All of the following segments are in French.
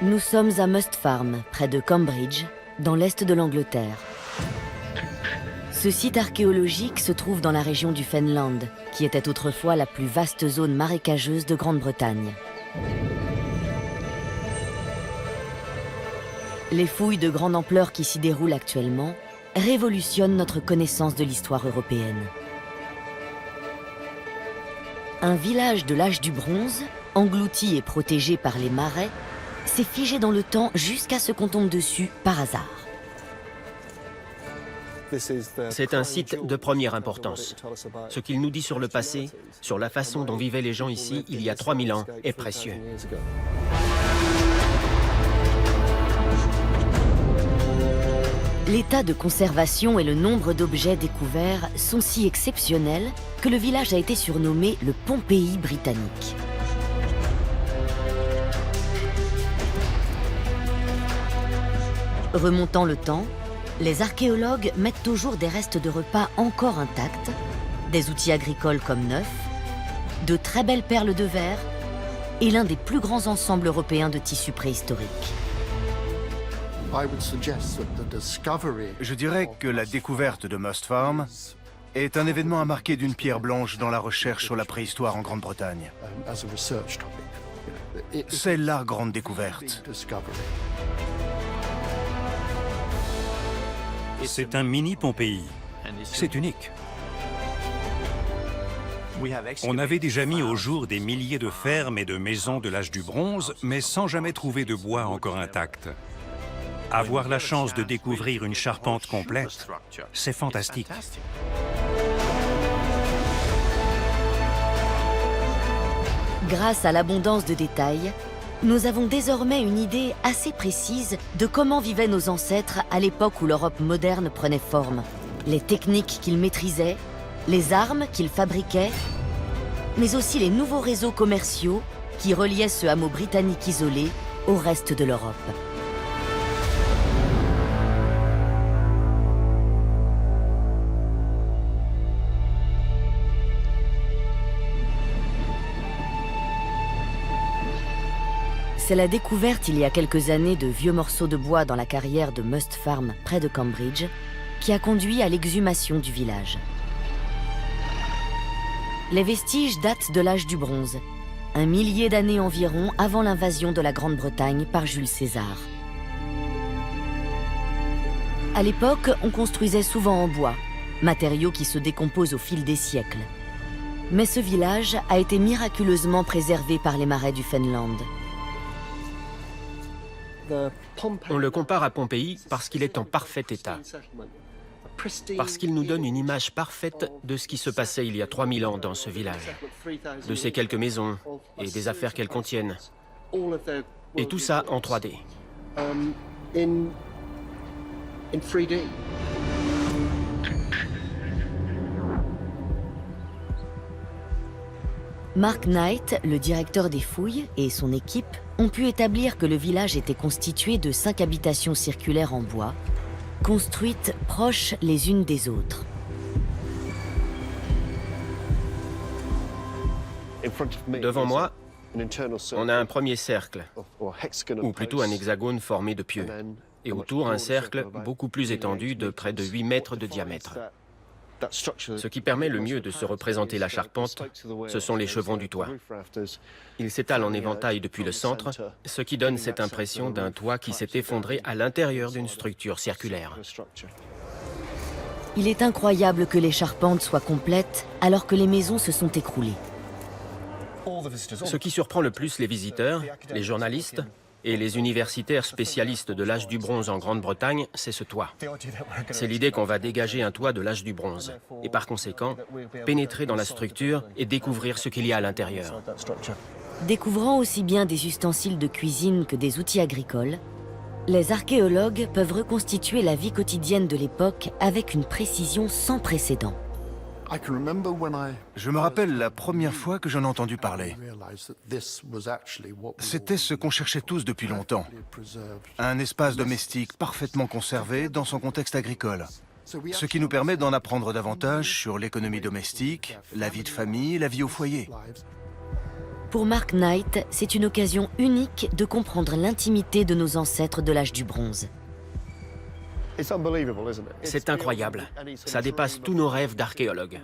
Nous sommes à Must Farm, près de Cambridge, dans l'est de l'Angleterre. Ce site archéologique se trouve dans la région du Fenland, qui était autrefois la plus vaste zone marécageuse de Grande-Bretagne. Les fouilles de grande ampleur qui s'y déroulent actuellement révolutionnent notre connaissance de l'histoire européenne. Un village de l'âge du bronze, englouti et protégé par les marais, s'est figé dans le temps jusqu'à ce qu'on tombe dessus par hasard. C'est un site de première importance. Ce qu'il nous dit sur le passé, sur la façon dont vivaient les gens ici il y a 3000 ans, est précieux. L'état de conservation et le nombre d'objets découverts sont si exceptionnels que le village a été surnommé le Pompéi britannique. Remontant le temps, les archéologues mettent au jour des restes de repas encore intacts, des outils agricoles comme neufs, de très belles perles de verre et l'un des plus grands ensembles européens de tissus préhistoriques. Je dirais que la découverte de Must Farm est un événement à marquer d'une pierre blanche dans la recherche sur la préhistoire en Grande-Bretagne. C'est la grande découverte. C'est un mini Pompéi. C'est unique. On avait déjà mis au jour des milliers de fermes et de maisons de l'âge du bronze, mais sans jamais trouver de bois encore intact. Avoir la chance de découvrir une charpente complète, c'est fantastique. Grâce à l'abondance de détails, nous avons désormais une idée assez précise de comment vivaient nos ancêtres à l'époque où l'Europe moderne prenait forme, les techniques qu'ils maîtrisaient, les armes qu'ils fabriquaient, mais aussi les nouveaux réseaux commerciaux qui reliaient ce hameau britannique isolé au reste de l'Europe. C'est la découverte il y a quelques années de vieux morceaux de bois dans la carrière de Must Farm, près de Cambridge, qui a conduit à l'exhumation du village. Les vestiges datent de l'âge du bronze, un millier d'années environ avant l'invasion de la Grande-Bretagne par Jules César. À l'époque, on construisait souvent en bois, matériau qui se décompose au fil des siècles. Mais ce village a été miraculeusement préservé par les marais du Fenland. On le compare à Pompéi parce qu'il est en parfait état. Parce qu'il nous donne une image parfaite de ce qui se passait il y a 3000 ans dans ce village, de ces quelques maisons et des affaires qu'elles contiennent. Et tout ça en 3D. Mark Knight, le directeur des fouilles, et son équipe ont pu établir que le village était constitué de 5 habitations circulaires en bois, construites proches les unes des autres. Devant moi, on a un premier cercle, ou plutôt un hexagone formé de pieux, et autour un cercle beaucoup plus étendu de près de 8 mètres de diamètre. Ce qui permet le mieux de se représenter la charpente, ce sont les chevrons du toit. Ils s'étalent en éventail depuis le centre, ce qui donne cette impression d'un toit qui s'est effondré à l'intérieur d'une structure circulaire. Il est incroyable que les charpentes soient complètes alors que les maisons se sont écroulées. Ce qui surprend le plus les visiteurs, les journalistes et les universitaires spécialistes de l'âge du bronze en Grande-Bretagne, c'est ce toit. C'est l'idée qu'on va dégager un toit de l'âge du bronze et par conséquent, pénétrer dans la structure et découvrir ce qu'il y a à l'intérieur. Découvrant aussi bien des ustensiles de cuisine que des outils agricoles, les archéologues peuvent reconstituer la vie quotidienne de l'époque avec une précision sans précédent. Je me rappelle la première fois que j'en ai entendu parler. C'était ce qu'on cherchait tous depuis longtemps. Un espace domestique parfaitement conservé dans son contexte agricole. Ce qui nous permet d'en apprendre davantage sur l'économie domestique, la vie de famille et la vie au foyer. Pour Mark Knight, c'est une occasion unique de comprendre l'intimité de nos ancêtres de l'âge du bronze. C'est incroyable. Ça dépasse tous nos rêves d'archéologues.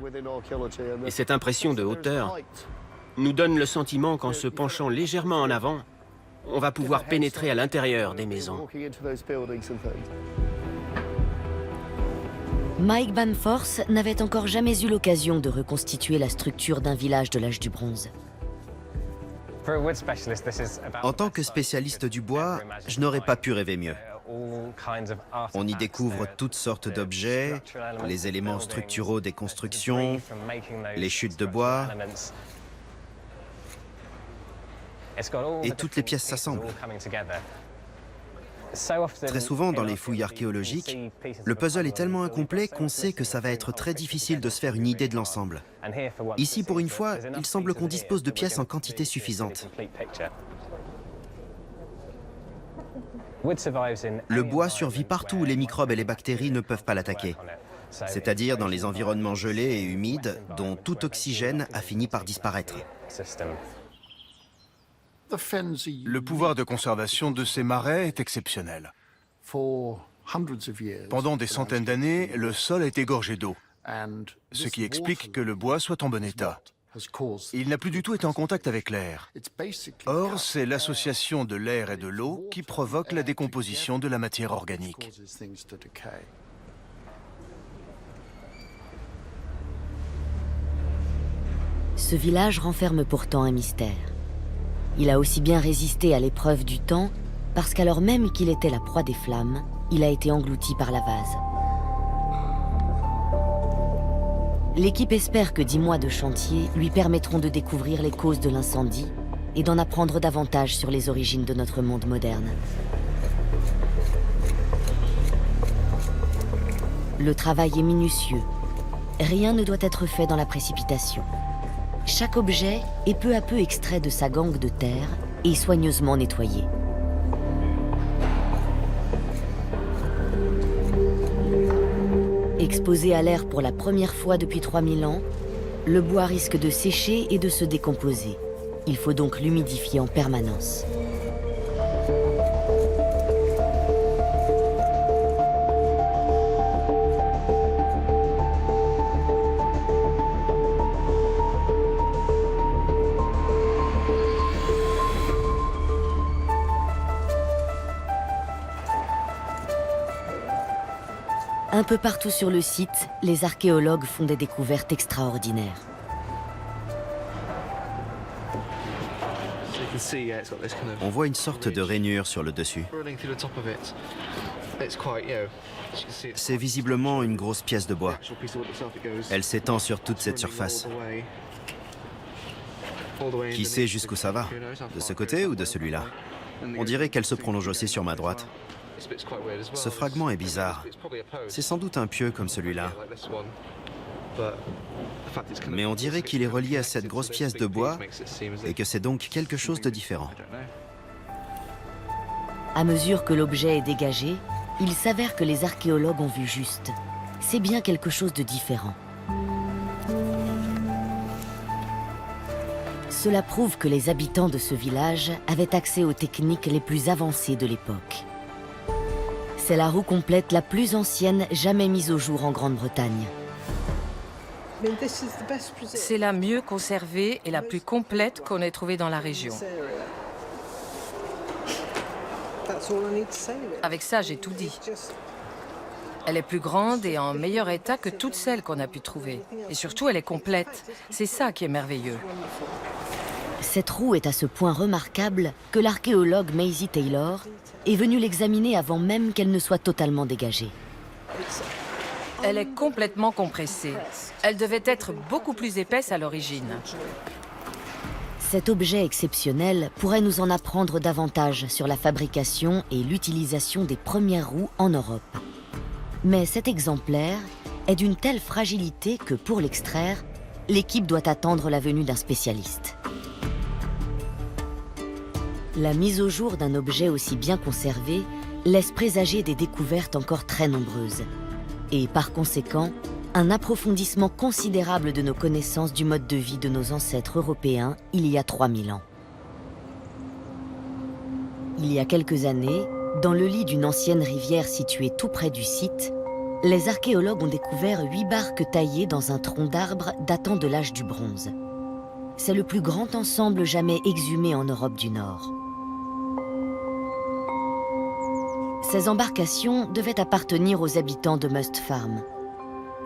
Et cette impression de hauteur nous donne le sentiment qu'en se penchant légèrement en avant, on va pouvoir pénétrer à l'intérieur des maisons. Mike Banforce n'avait encore jamais eu l'occasion de reconstituer la structure d'un village de l'âge du bronze. En tant que spécialiste du bois, je n'aurais pas pu rêver mieux. On y découvre toutes sortes d'objets, les éléments structuraux des constructions, les chutes de bois, et toutes les pièces s'assemblent. Très souvent, dans les fouilles archéologiques, le puzzle est tellement incomplet qu'on sait que ça va être très difficile de se faire une idée de l'ensemble. Ici, pour une fois, il semble qu'on dispose de pièces en quantité suffisante. Le bois survit partout où les microbes et les bactéries ne peuvent pas l'attaquer, c'est-à-dire dans les environnements gelés et humides dont tout oxygène a fini par disparaître. Le pouvoir de conservation de ces marais est exceptionnel. Pendant des centaines d'années, le sol est égorgé d'eau, ce qui explique que le bois soit en bon état. Il n'a plus du tout été en contact avec l'air. Or, c'est l'association de l'air et de l'eau qui provoque la décomposition de la matière organique. Ce village renferme pourtant un mystère. Il a aussi bien résisté à l'épreuve du temps, parce qu'alors même qu'il était la proie des flammes, il a été englouti par la vase. L'équipe espère que 10 mois de chantier lui permettront de découvrir les causes de l'incendie et d'en apprendre davantage sur les origines de notre monde moderne. Le travail est minutieux. Rien ne doit être fait dans la précipitation. Chaque objet est peu à peu extrait de sa gangue de terre et soigneusement nettoyé. Exposé à l'air pour la première fois depuis 3000 ans, le bois risque de sécher et de se décomposer. Il faut donc l'humidifier en permanence. Un peu partout sur le site, les archéologues font des découvertes extraordinaires. On voit une sorte de rainure sur le dessus. C'est visiblement une grosse pièce de bois. Elle s'étend sur toute cette surface. Qui sait jusqu'où ça va? De ce côté ou de celui-là? On dirait qu'elle se prolonge aussi sur ma droite. Ce fragment est bizarre. C'est sans doute un pieu comme celui-là. Mais on dirait qu'il est relié à cette grosse pièce de bois et que c'est donc quelque chose de différent. À mesure que l'objet est dégagé, il s'avère que les archéologues ont vu juste. C'est bien quelque chose de différent. Cela prouve que les habitants de ce village avaient accès aux techniques les plus avancées de l'époque. C'est la roue complète la plus ancienne jamais mise au jour en Grande-Bretagne. C'est la mieux conservée et la plus complète qu'on ait trouvée dans la région. Avec ça, j'ai tout dit. Elle est plus grande et en meilleur état que toutes celles qu'on a pu trouver. Et surtout, elle est complète. C'est ça qui est merveilleux. Cette roue est à ce point remarquable que l'archéologue Maisie Taylor est venue l'examiner avant même qu'elle ne soit totalement dégagée. Elle est complètement compressée. Elle devait être beaucoup plus épaisse à l'origine. Cet objet exceptionnel pourrait nous en apprendre davantage sur la fabrication et l'utilisation des premières roues en Europe. Mais cet exemplaire est d'une telle fragilité que pour l'extraire, l'équipe doit attendre la venue d'un spécialiste. La mise au jour d'un objet aussi bien conservé laisse présager des découvertes encore très nombreuses. Et par conséquent, un approfondissement considérable de nos connaissances du mode de vie de nos ancêtres européens il y a 3000 ans. Il y a quelques années, dans le lit d'une ancienne rivière située tout près du site, les archéologues ont découvert 8 barques taillées dans un tronc d'arbre datant de l'âge du bronze. C'est le plus grand ensemble jamais exhumé en Europe du Nord. Ces embarcations devaient appartenir aux habitants de Must Farm.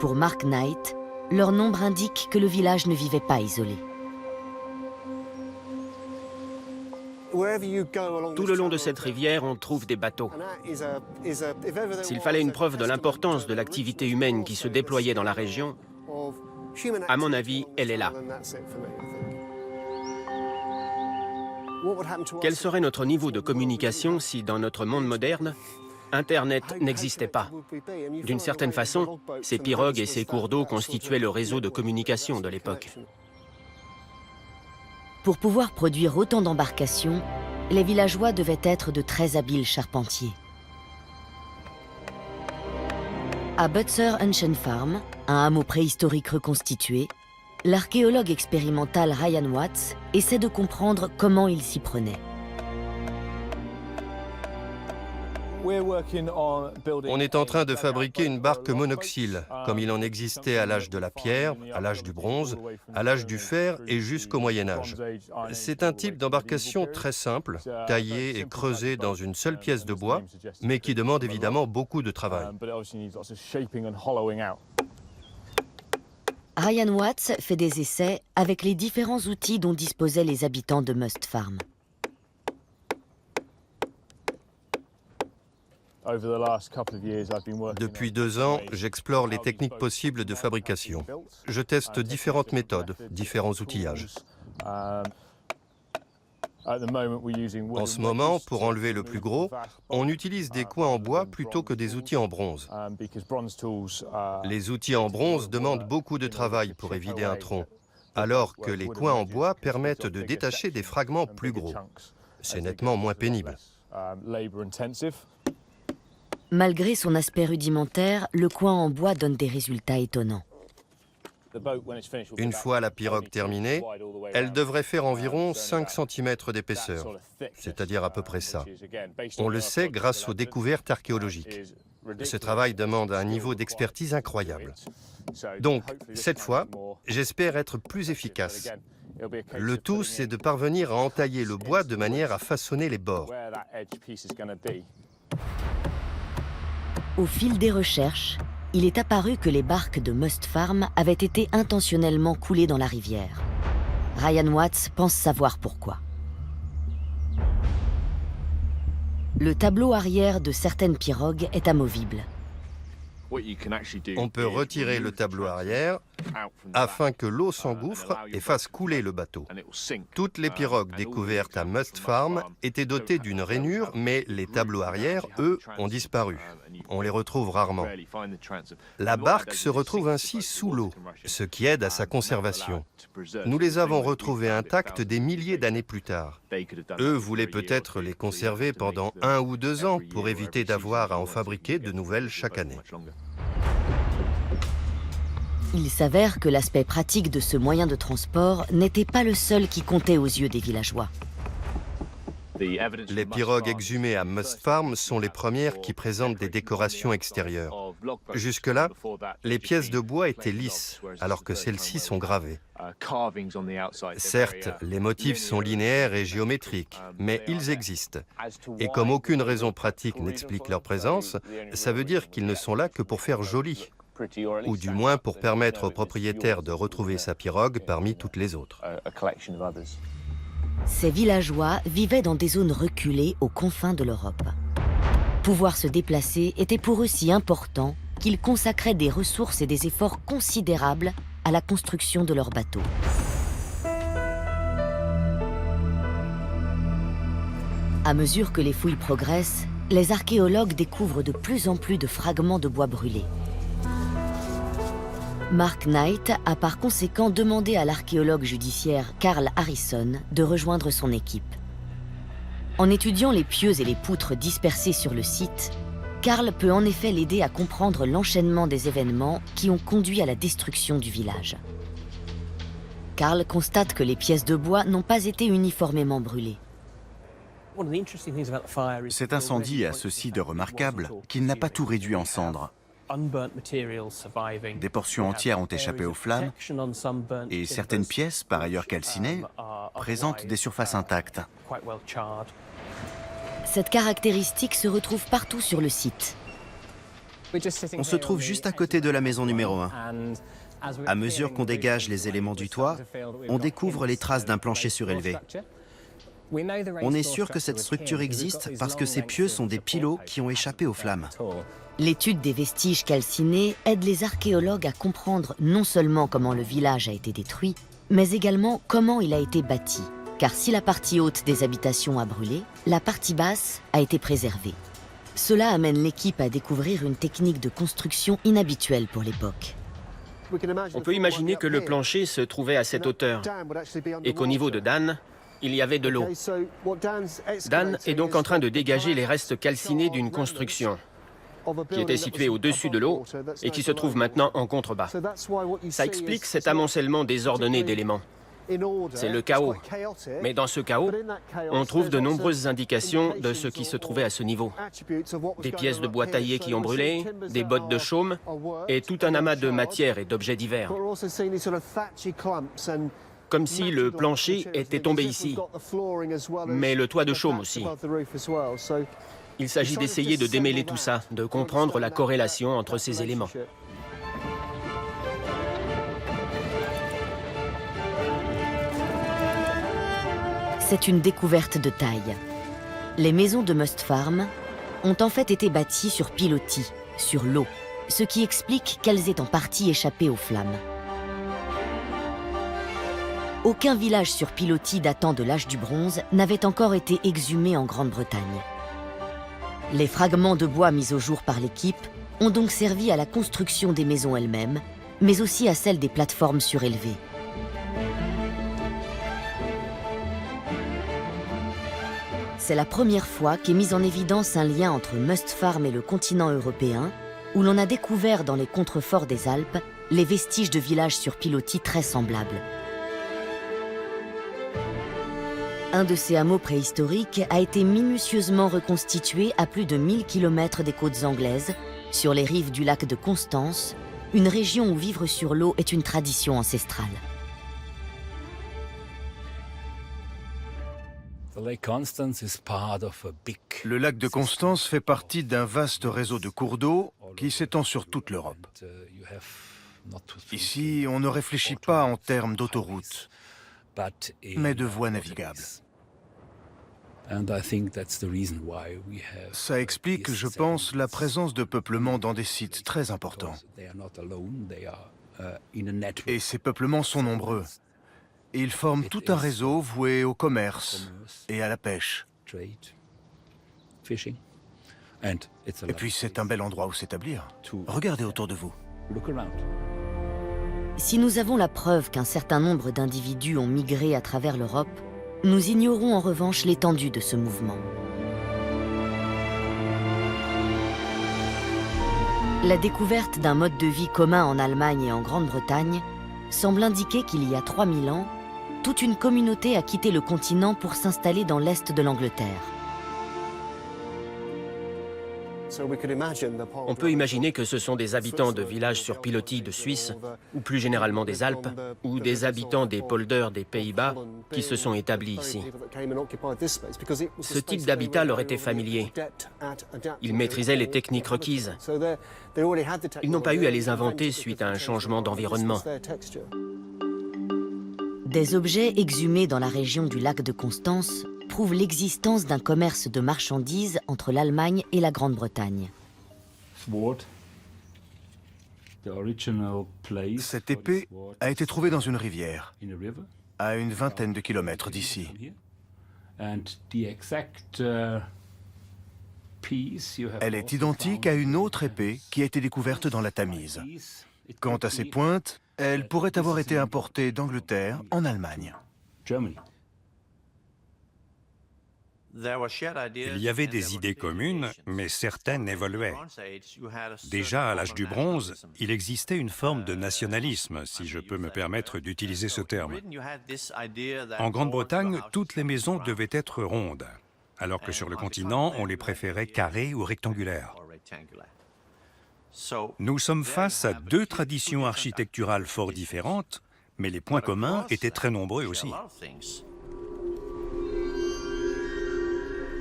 Pour Mark Knight, leur nombre indique que le village ne vivait pas isolé. Tout le long de cette rivière, on trouve des bateaux. S'il fallait une preuve de l'importance de l'activité humaine qui se déployait dans la région, à mon avis, elle est là. Quel serait notre niveau de communication si, dans notre monde moderne, Internet n'existait pas? D'une certaine façon, ces pirogues et ces cours d'eau constituaient le réseau de communication de l'époque. Pour pouvoir produire autant d'embarcations, les villageois devaient être de très habiles charpentiers. À Butser Ancient Farm, un hameau préhistorique reconstitué, l'archéologue expérimental Ryan Watts essaie de comprendre comment il s'y prenait. On est en train de fabriquer une barque monoxyle, comme il en existait à l'âge de la pierre, à l'âge du bronze, à l'âge du fer et jusqu'au Moyen-Âge. C'est un type d'embarcation très simple, taillée et creusée dans une seule pièce de bois, mais qui demande évidemment beaucoup de travail. Ryan Watts fait des essais avec les différents outils dont disposaient les habitants de Must Farm. Depuis 2 ans, j'explore les techniques possibles de fabrication. Je teste différentes méthodes, différents outillages. En ce moment, pour enlever le plus gros, on utilise des coins en bois plutôt que des outils en bronze. Les outils en bronze demandent beaucoup de travail pour évider un tronc, alors que les coins en bois permettent de détacher des fragments plus gros. C'est nettement moins pénible. Malgré son aspect rudimentaire, le coin en bois donne des résultats étonnants. Une fois la pirogue terminée, elle devrait faire environ 5 cm d'épaisseur, c'est-à-dire à peu près ça. On le sait grâce aux découvertes archéologiques. Ce travail demande un niveau d'expertise incroyable. Donc, cette fois, j'espère être plus efficace. Le tout, c'est de parvenir à entailler le bois de manière à façonner les bords. Au fil des recherches, il est apparu que les barques de Must Farm avaient été intentionnellement coulées dans la rivière. Ryan Watts pense savoir pourquoi. Le tableau arrière de certaines pirogues est amovible. On peut retirer le tableau arrière afin que l'eau s'engouffre et fasse couler le bateau. Toutes les pirogues découvertes à Must Farm étaient dotées d'une rainure, mais les tableaux arrière, eux, ont disparu. On les retrouve rarement. La barque se retrouve ainsi sous l'eau, ce qui aide à sa conservation. Nous les avons retrouvées intactes des milliers d'années plus tard. Eux voulaient peut-être les conserver pendant 1 ou 2 ans pour éviter d'avoir à en fabriquer de nouvelles chaque année. Il s'avère que l'aspect pratique de ce moyen de transport n'était pas le seul qui comptait aux yeux des villageois. Les pirogues exhumées à Must Farm sont les premières qui présentent des décorations extérieures. Jusque-là, les pièces de bois étaient lisses, alors que celles-ci sont gravées. Certes, les motifs sont linéaires et géométriques, mais ils existent. Et comme aucune raison pratique n'explique leur présence, ça veut dire qu'ils ne sont là que pour faire joli, ou du moins pour permettre au propriétaire de retrouver sa pirogue parmi toutes les autres. Ces villageois vivaient dans des zones reculées aux confins de l'Europe. Pouvoir se déplacer était pour eux si important qu'ils consacraient des ressources et des efforts considérables à la construction de leurs bateaux. À mesure que les fouilles progressent, les archéologues découvrent de plus en plus de fragments de bois brûlés. Mark Knight a par conséquent demandé à l'archéologue judiciaire Carl Harrison de rejoindre son équipe. En étudiant les pieux et les poutres dispersées sur le site, Carl peut en effet l'aider à comprendre l'enchaînement des événements qui ont conduit à la destruction du village. Carl constate que les pièces de bois n'ont pas été uniformément brûlées. Cet incendie a ceci de remarquable qu'il n'a pas tout réduit en cendres. Des portions entières ont échappé aux flammes et certaines pièces, par ailleurs calcinées, présentent des surfaces intactes. Cette caractéristique se retrouve partout sur le site. On se trouve juste à côté de la maison numéro 1. À mesure qu'on dégage les éléments du toit, on découvre les traces d'un plancher surélevé. On est sûr que cette structure existe parce que ces pieux sont des pilots qui ont échappé aux flammes. L'étude des vestiges calcinés aide les archéologues à comprendre non seulement comment le village a été détruit, mais également comment il a été bâti. Car si la partie haute des habitations a brûlé, la partie basse a été préservée. Cela amène l'équipe à découvrir une technique de construction inhabituelle pour l'époque. On peut imaginer que le plancher se trouvait à cette hauteur et qu'au niveau de Dan, il y avait de l'eau. Dan est donc en train de dégager les restes calcinés d'une construction qui était située au-dessus de l'eau et qui se trouve maintenant en contrebas. Ça explique cet amoncellement désordonné d'éléments. C'est le chaos. Mais dans ce chaos, on trouve de nombreuses indications de ce qui se trouvait à ce niveau. Des pièces de bois taillées qui ont brûlé, des bottes de chaume et tout un amas de matières et d'objets divers. Comme si le plancher était tombé ici, mais le toit de chaume aussi. Il s'agit d'essayer de démêler tout ça, de comprendre la corrélation entre ces éléments. C'est une découverte de taille. Les maisons de Must Farm ont en fait été bâties sur pilotis, sur l'eau, ce qui explique qu'elles aient en partie échappé aux flammes. Aucun village sur pilotis datant de l'âge du bronze n'avait encore été exhumé en Grande-Bretagne. Les fragments de bois mis au jour par l'équipe ont donc servi à la construction des maisons elles-mêmes, mais aussi à celle des plateformes surélevées. C'est la première fois qu'est mis en évidence un lien entre Must Farm et le continent européen, où l'on a découvert dans les contreforts des Alpes les vestiges de villages sur pilotis très semblables. Un de ces hameaux préhistoriques a été minutieusement reconstitué à plus de 1000 km des côtes anglaises, sur les rives du lac de Constance, une région où vivre sur l'eau est une tradition ancestrale. Le lac de Constance fait partie d'un vaste réseau de cours d'eau qui s'étend sur toute l'Europe. Ici, on ne réfléchit pas en termes d'autoroute, mais de voies navigables. Ça explique, je pense, la présence de peuplements dans des sites très importants. Et ces peuplements sont nombreux. Et ils forment tout un réseau voué au commerce et à la pêche. Et puis c'est un bel endroit où s'établir. Regardez autour de vous. Si nous avons la preuve qu'un certain nombre d'individus ont migré à travers l'Europe, nous ignorons en revanche l'étendue de ce mouvement. La découverte d'un mode de vie commun en Allemagne et en Grande-Bretagne semble indiquer qu'il y a 3000 ans, toute une communauté a quitté le continent pour s'installer dans l'est de l'Angleterre. On peut imaginer que ce sont des habitants de villages sur pilotis de Suisse, ou plus généralement des Alpes, ou des habitants des polders des Pays-Bas qui se sont établis ici. Ce type d'habitat leur était familier. Ils maîtrisaient les techniques requises. Ils n'ont pas eu à les inventer suite à un changement d'environnement. Des objets exhumés dans la région du lac de Constance prouvent l'existence d'un commerce de marchandises entre l'Allemagne et la Grande-Bretagne. Cette épée a été trouvée dans une rivière, à une vingtaine de kilomètres d'ici. Elle est identique à une autre épée qui a été découverte dans la Tamise. Quant à ses pointes, elle pourrait avoir été importée d'Angleterre en Allemagne. Il y avait des idées communes, mais certaines évoluaient. Déjà à l'âge du bronze, il existait une forme de nationalisme, si je peux me permettre d'utiliser ce terme. En Grande-Bretagne, toutes les maisons devaient être rondes. alors que sur le continent, on les préférait carrés ou rectangulaires. Nous sommes face à deux traditions architecturales fort différentes, mais les points communs étaient très nombreux aussi.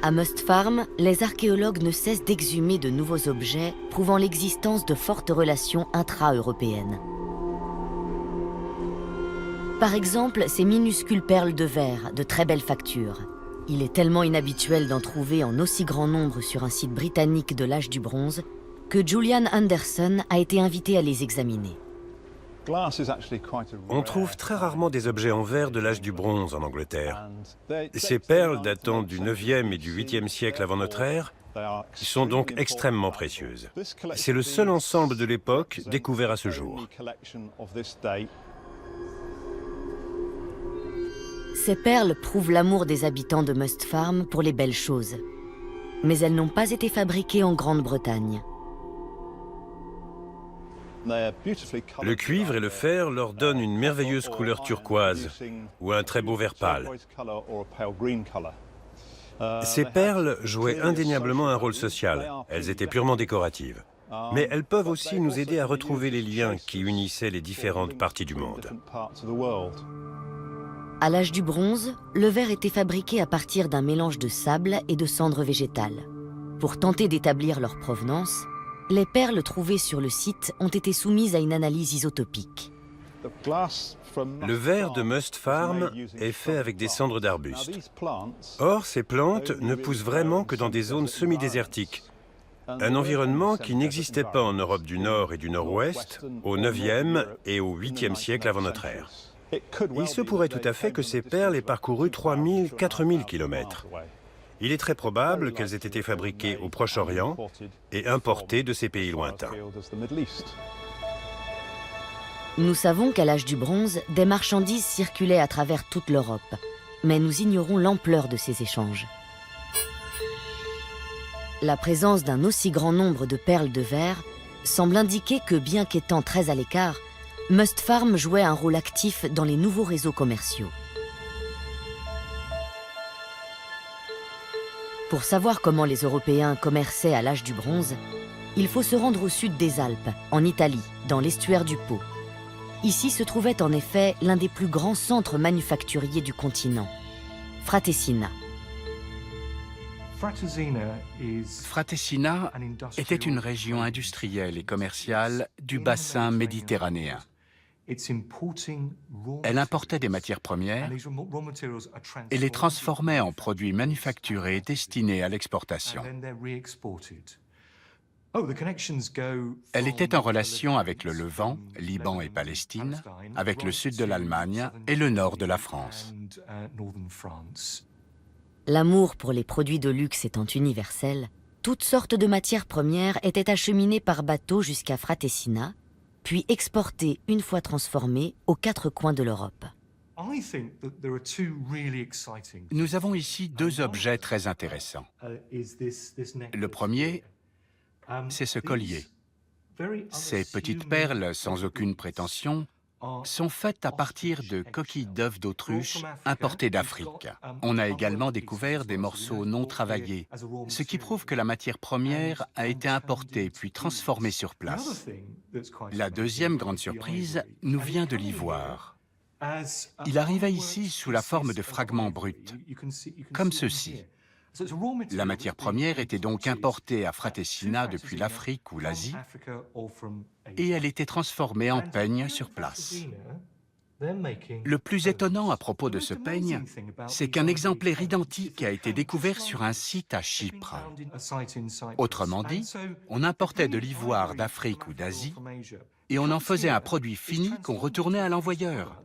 À Mustfarm, les archéologues ne cessent d'exhumer de nouveaux objets prouvant l'existence de fortes relations intra-européennes. Par exemple, ces minuscules perles de verre de très belle facture. Il est tellement inhabituel d'en trouver en aussi grand nombre sur un site britannique de l'âge du bronze que Julian Anderson a été invité à les examiner. On trouve très rarement des objets en verre de l'âge du bronze en Angleterre. Ces perles datant du 9e et du 8e siècle avant notre ère sont donc extrêmement précieuses. C'est le seul ensemble de l'époque découvert à ce jour. Ces perles prouvent l'amour des habitants de Mustfarm pour les belles choses. Mais elles n'ont pas été fabriquées en Grande-Bretagne. Le cuivre et le fer leur donnent une merveilleuse couleur turquoise ou un très beau vert pâle. Ces perles jouaient indéniablement un rôle social. Elles étaient purement décoratives. Mais elles peuvent aussi nous aider à retrouver les liens qui unissaient les différentes parties du monde. À l'âge du bronze, le verre était fabriqué à partir d'un mélange de sable et de cendres végétales. Pour tenter d'établir leur provenance, les perles trouvées sur le site ont été soumises à une analyse isotopique. Le verre de Mustfarm est fait avec des cendres d'arbustes. Or, ces plantes ne poussent vraiment que dans des zones semi-désertiques, un environnement qui n'existait pas en Europe du Nord et du Nord-Ouest au 9e et au 8e siècle avant notre ère. Il se pourrait tout à fait que ces perles aient parcouru 3000, 4000 kilomètres. Il est très probable qu'elles aient été fabriquées au Proche-Orient et importées de ces pays lointains. Nous savons qu'à l'âge du bronze, des marchandises circulaient à travers toute l'Europe, mais nous ignorons l'ampleur de ces échanges. La présence d'un aussi grand nombre de perles de verre semble indiquer que, bien qu'étant très à l'écart, Mustfarm jouait un rôle actif dans les nouveaux réseaux commerciaux. Pour savoir comment les Européens commerçaient à l'âge du bronze, il faut se rendre au sud des Alpes, en Italie, dans l'estuaire du Pô. Ici se trouvait en effet l'un des plus grands centres manufacturiers du continent, Fratessina. Fratessina était une région industrielle et commerciale du bassin méditerranéen. Elle importait des matières premières et les transformait en produits manufacturés destinés à l'exportation. Elle était en relation avec le Levant, Liban et Palestine, avec le sud de l'Allemagne et le nord de la France. L'amour pour les produits de luxe étant universel, toutes sortes de matières premières étaient acheminées par bateau jusqu'à Fratessina, puis exportées une fois transformées aux quatre coins de l'Europe. Nous avons ici deux objets très intéressants. Le premier, c'est ce collier. Ces petites perles, sans aucune prétention, sont faites à partir de coquilles d'œufs d'autruche importées d'Afrique. On a également découvert des morceaux non travaillés, ce qui prouve que la matière première a été importée puis transformée sur place. La deuxième grande surprise nous vient de l'ivoire. Il arriva ici sous la forme de fragments bruts, comme ceci. La matière première était donc importée à Fratessina depuis l'Afrique ou l'Asie, et elle était transformée en peigne sur place. Le plus étonnant à propos de ce peigne, c'est qu'un exemplaire identique a été découvert sur un site à Chypre. Autrement dit, on importait de l'ivoire d'Afrique ou d'Asie, et on en faisait un produit fini qu'on retournait à l'envoyeur.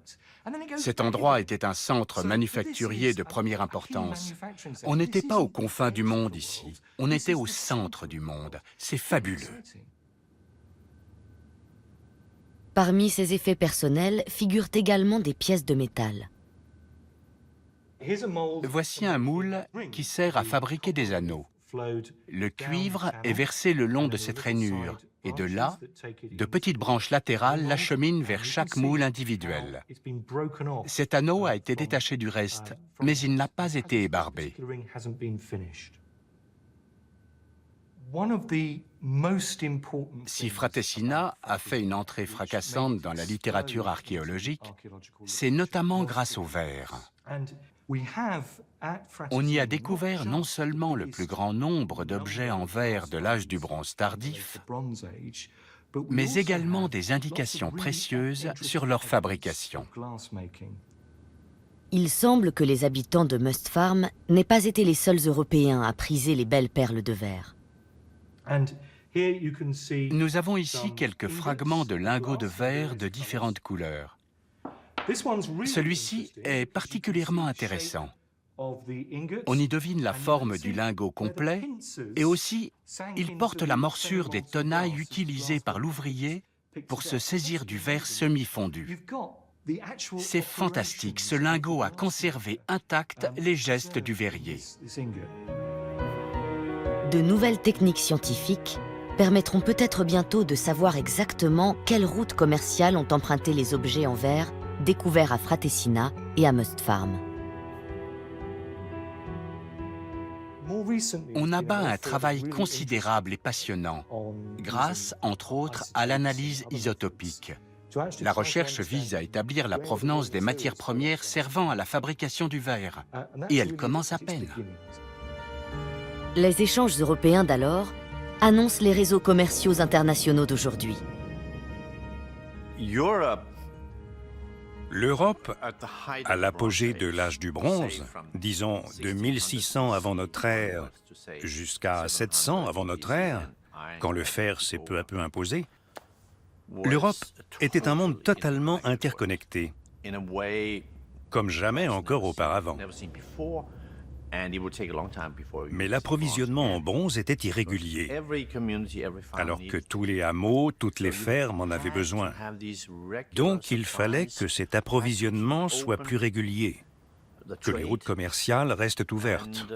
Cet endroit était un centre manufacturier de première importance. On n'était pas aux confins du monde ici, on était au centre du monde. C'est fabuleux. Parmi ces effets personnels figurent également des pièces de métal. Voici un moule qui sert à fabriquer des anneaux. Le cuivre est versé le long de cette rainure Et de là, de petites branches latérales l'acheminent vers chaque moule individuel. Cet anneau a été détaché du reste, mais il n'a pas été ébarbé. Si Fratessina a fait une entrée fracassante dans la littérature archéologique, c'est notamment grâce au verre. On y a découvert non seulement le plus grand nombre d'objets en verre de l'âge du bronze tardif, mais également des indications précieuses sur leur fabrication. Il semble que les habitants de Mustfarm n'aient pas été les seuls Européens à priser les belles perles de verre. Nous avons ici quelques fragments de lingots de verre de différentes couleurs. Celui-ci est particulièrement intéressant. On y devine la forme du lingot complet et aussi, il porte la morsure des tenailles utilisées par l'ouvrier pour se saisir du verre semi-fondu. C'est fantastique, ce lingot a conservé intact les gestes du verrier. De nouvelles techniques scientifiques permettront peut-être bientôt de savoir exactement quelles routes commerciales ont emprunté les objets en verre découverts à Fratessina et à Mustfarm. On abat un travail considérable et passionnant, grâce, entre autres, à l'analyse isotopique. La recherche vise à établir la provenance des matières premières servant à la fabrication du verre, et elle commence à peine. Les échanges européens d'alors annoncent les réseaux commerciaux internationaux d'aujourd'hui. L'Europe, à l'apogée de l'âge du bronze, disons de 1600 avant notre ère jusqu'à 700 avant notre ère, quand le fer s'est peu à peu imposé, l'Europe était un monde totalement interconnecté, comme jamais encore auparavant. Mais l'approvisionnement en bronze était irrégulier, alors que tous les hameaux, toutes les fermes en avaient besoin. Donc il fallait que cet approvisionnement soit plus régulier, que les routes commerciales restent ouvertes.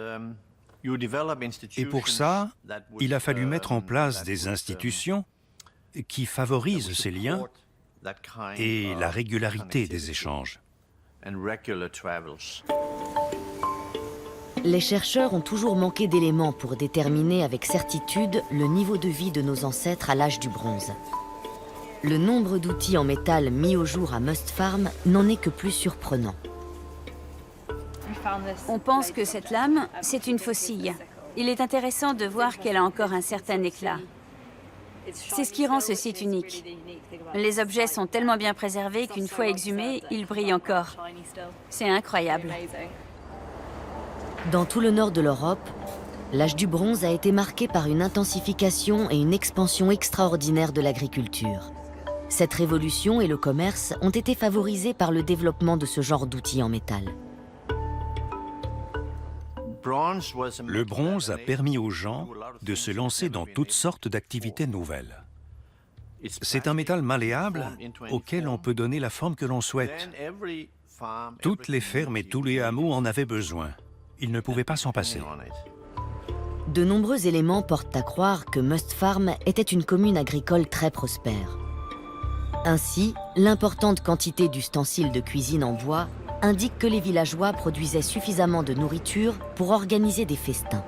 Et pour ça, il a fallu mettre en place des institutions qui favorisent ces liens et la régularité des échanges. Les chercheurs ont toujours manqué d'éléments pour déterminer avec certitude le niveau de vie de nos ancêtres à l'âge du bronze. Le nombre d'outils en métal mis au jour à Mustfarm n'en est que plus surprenant. On pense que cette lame, c'est une faucille. Il est intéressant de voir qu'elle a encore un certain éclat. C'est ce qui rend ce site unique. Les objets sont tellement bien préservés qu'une fois exhumés, ils brillent encore. C'est incroyable. Dans tout le nord de l'Europe, l'âge du bronze a été marqué par une intensification et une expansion extraordinaire de l'agriculture. Cette révolution et le commerce ont été favorisés par le développement de ce genre d'outils en métal. Le bronze a permis aux gens de se lancer dans toutes sortes d'activités nouvelles. C'est un métal malléable auquel on peut donner la forme que l'on souhaite. Toutes les fermes et tous les hameaux en avaient besoin. Ils ne pouvaient pas s'en passer. De nombreux éléments portent à croire que Mustfarm était une commune agricole très prospère. Ainsi, l'importante quantité d'ustensiles de cuisine en bois indique que les villageois produisaient suffisamment de nourriture pour organiser des festins.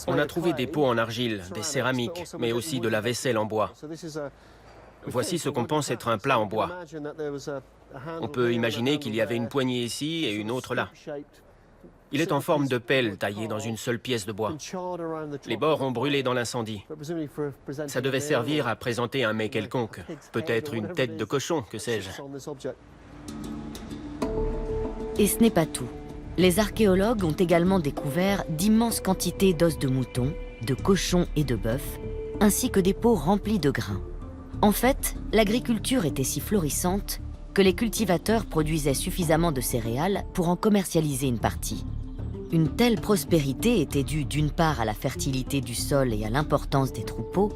On a trouvé des pots en argile, des céramiques, mais aussi de la vaisselle en bois. Voici ce qu'on pense être un plat en bois. On peut imaginer qu'il y avait une poignée ici et une autre là. Il est en forme de pelle taillée dans une seule pièce de bois. Les bords ont brûlé dans l'incendie. Ça devait servir à présenter un mets quelconque, peut-être une tête de cochon, que sais-je. Et ce n'est pas tout. Les archéologues ont également découvert d'immenses quantités d'os de mouton, de cochon et de bœuf, ainsi que des pots remplis de grains. En fait, l'agriculture était si florissante que les cultivateurs produisaient suffisamment de céréales pour en commercialiser une partie. Une telle prospérité était due d'une part à la fertilité du sol et à l'importance des troupeaux,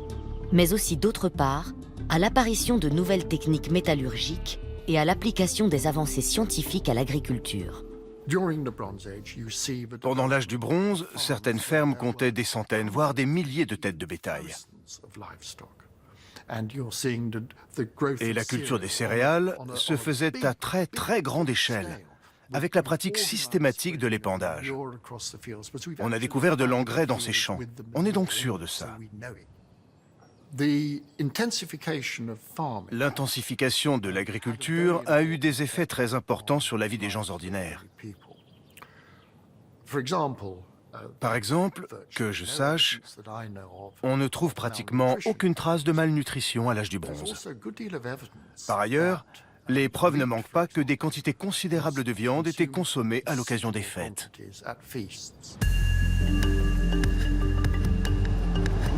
mais aussi d'autre part à l'apparition de nouvelles techniques métallurgiques et à l'application des avancées scientifiques à l'agriculture. Pendant l'âge du bronze, certaines fermes comptaient des centaines, voire des milliers de têtes de bétail. Et la culture des céréales se faisait à très grande échelle, avec la pratique systématique de l'épandage. On a découvert de l'engrais dans ces champs. On est donc sûr de ça. L'intensification de l'agriculture a eu des effets très importants sur la vie des gens ordinaires. Par exemple, que je sache, on ne trouve pratiquement aucune trace de malnutrition à l'âge du bronze. Par ailleurs, les preuves ne manquent pas que des quantités considérables de viande étaient consommées à l'occasion des fêtes.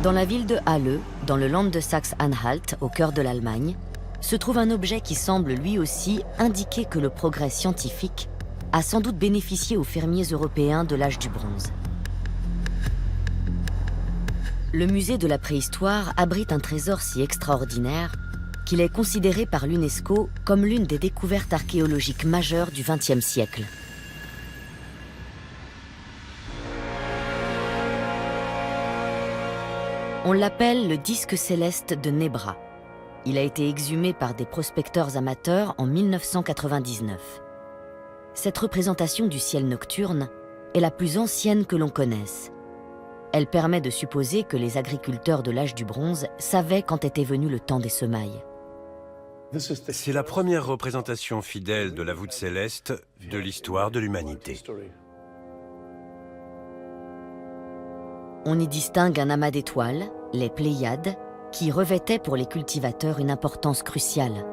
Dans la ville de Halle, dans le Land de Saxe-Anhalt, au cœur de l'Allemagne, se trouve un objet qui semble lui aussi indiquer que le progrès scientifique a sans doute bénéficié aux fermiers européens de l'âge du bronze. Le musée de la préhistoire abrite un trésor si extraordinaire qu'il est considéré par l'UNESCO comme l'une des découvertes archéologiques majeures du XXe siècle. On l'appelle le disque céleste de Nebra. Il a été exhumé par des prospecteurs amateurs en 1999. Cette représentation du ciel nocturne est la plus ancienne que l'on connaisse. Elle permet de supposer que les agriculteurs de l'âge du bronze savaient quand était venu le temps des semailles. C'est la première représentation fidèle de la voûte céleste de l'histoire de l'humanité. On y distingue un amas d'étoiles, les Pléiades, qui revêtaient pour les cultivateurs une importance cruciale.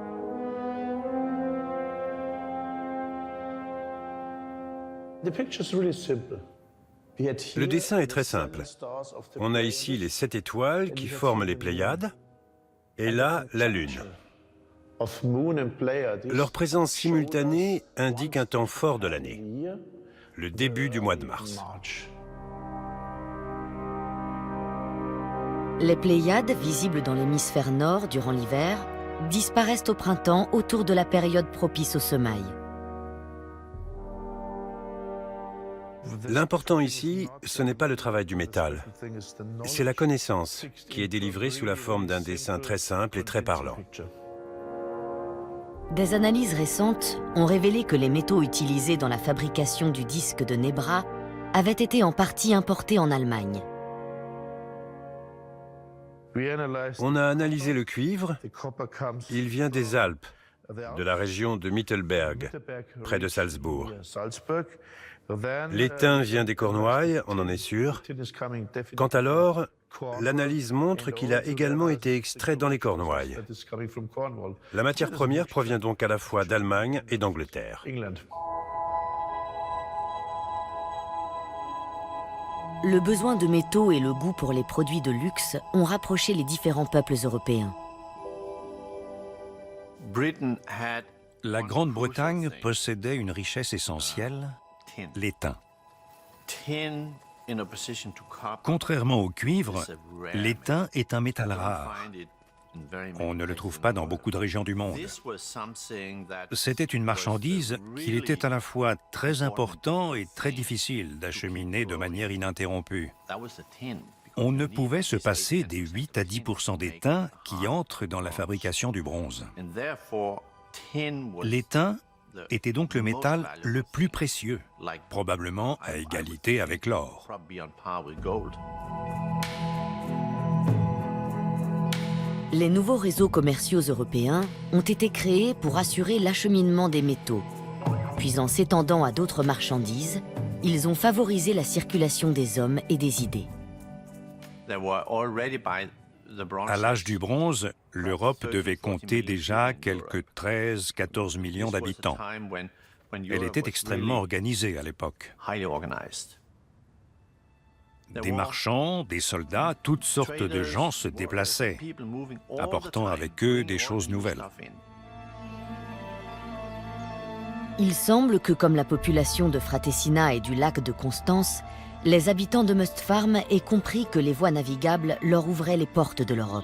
Le dessin est très simple. On a ici les 7 étoiles qui forment les Pléiades, et là, la Lune. Leur présence simultanée indique un temps fort de l'année, le début du mois de mars. Les Pléiades, visibles dans l'hémisphère nord durant l'hiver, disparaissent au printemps autour de la période propice aux semailles. L'important ici, ce n'est pas le travail du métal, c'est la connaissance qui est délivrée sous la forme d'un dessin très simple et très parlant. Des analyses récentes ont révélé que les métaux utilisés dans la fabrication du disque de Nebra avaient été en partie importés en Allemagne. On a analysé le cuivre, il vient des Alpes, de la région de Mittelberg, près de Salzbourg. L'étain vient des Cornouailles, on en est sûr. Quant à l'or, l'analyse montre qu'il a également été extrait dans les Cornouailles. La matière première provient donc à la fois d'Allemagne et d'Angleterre. Le besoin de métaux et le goût pour les produits de luxe ont rapproché les différents peuples européens. La Grande-Bretagne possédait une richesse essentielle, l'étain. Contrairement au cuivre, l'étain est un métal rare. On ne le trouve pas dans beaucoup de régions du monde. C'était une marchandise qu'il était à la fois très important et très difficile d'acheminer de manière ininterrompue. On ne pouvait se passer des 8 à 10% d'étain qui entrent dans la fabrication du bronze. L'étain était donc le métal le plus précieux, probablement à égalité avec l'or. Les nouveaux réseaux commerciaux européens ont été créés pour assurer l'acheminement des métaux. Puis en s'étendant à d'autres marchandises, ils ont favorisé la circulation des hommes et des idées. À l'âge du bronze, l'Europe devait compter déjà quelques 13-14 millions d'habitants. Elle était extrêmement organisée à l'époque. Des marchands, des soldats, toutes sortes de gens se déplaçaient, apportant avec eux des choses nouvelles. Il semble que, comme la population de Fratessina et du lac de Constance, les habitants de Mustfarm aient compris que les voies navigables leur ouvraient les portes de l'Europe.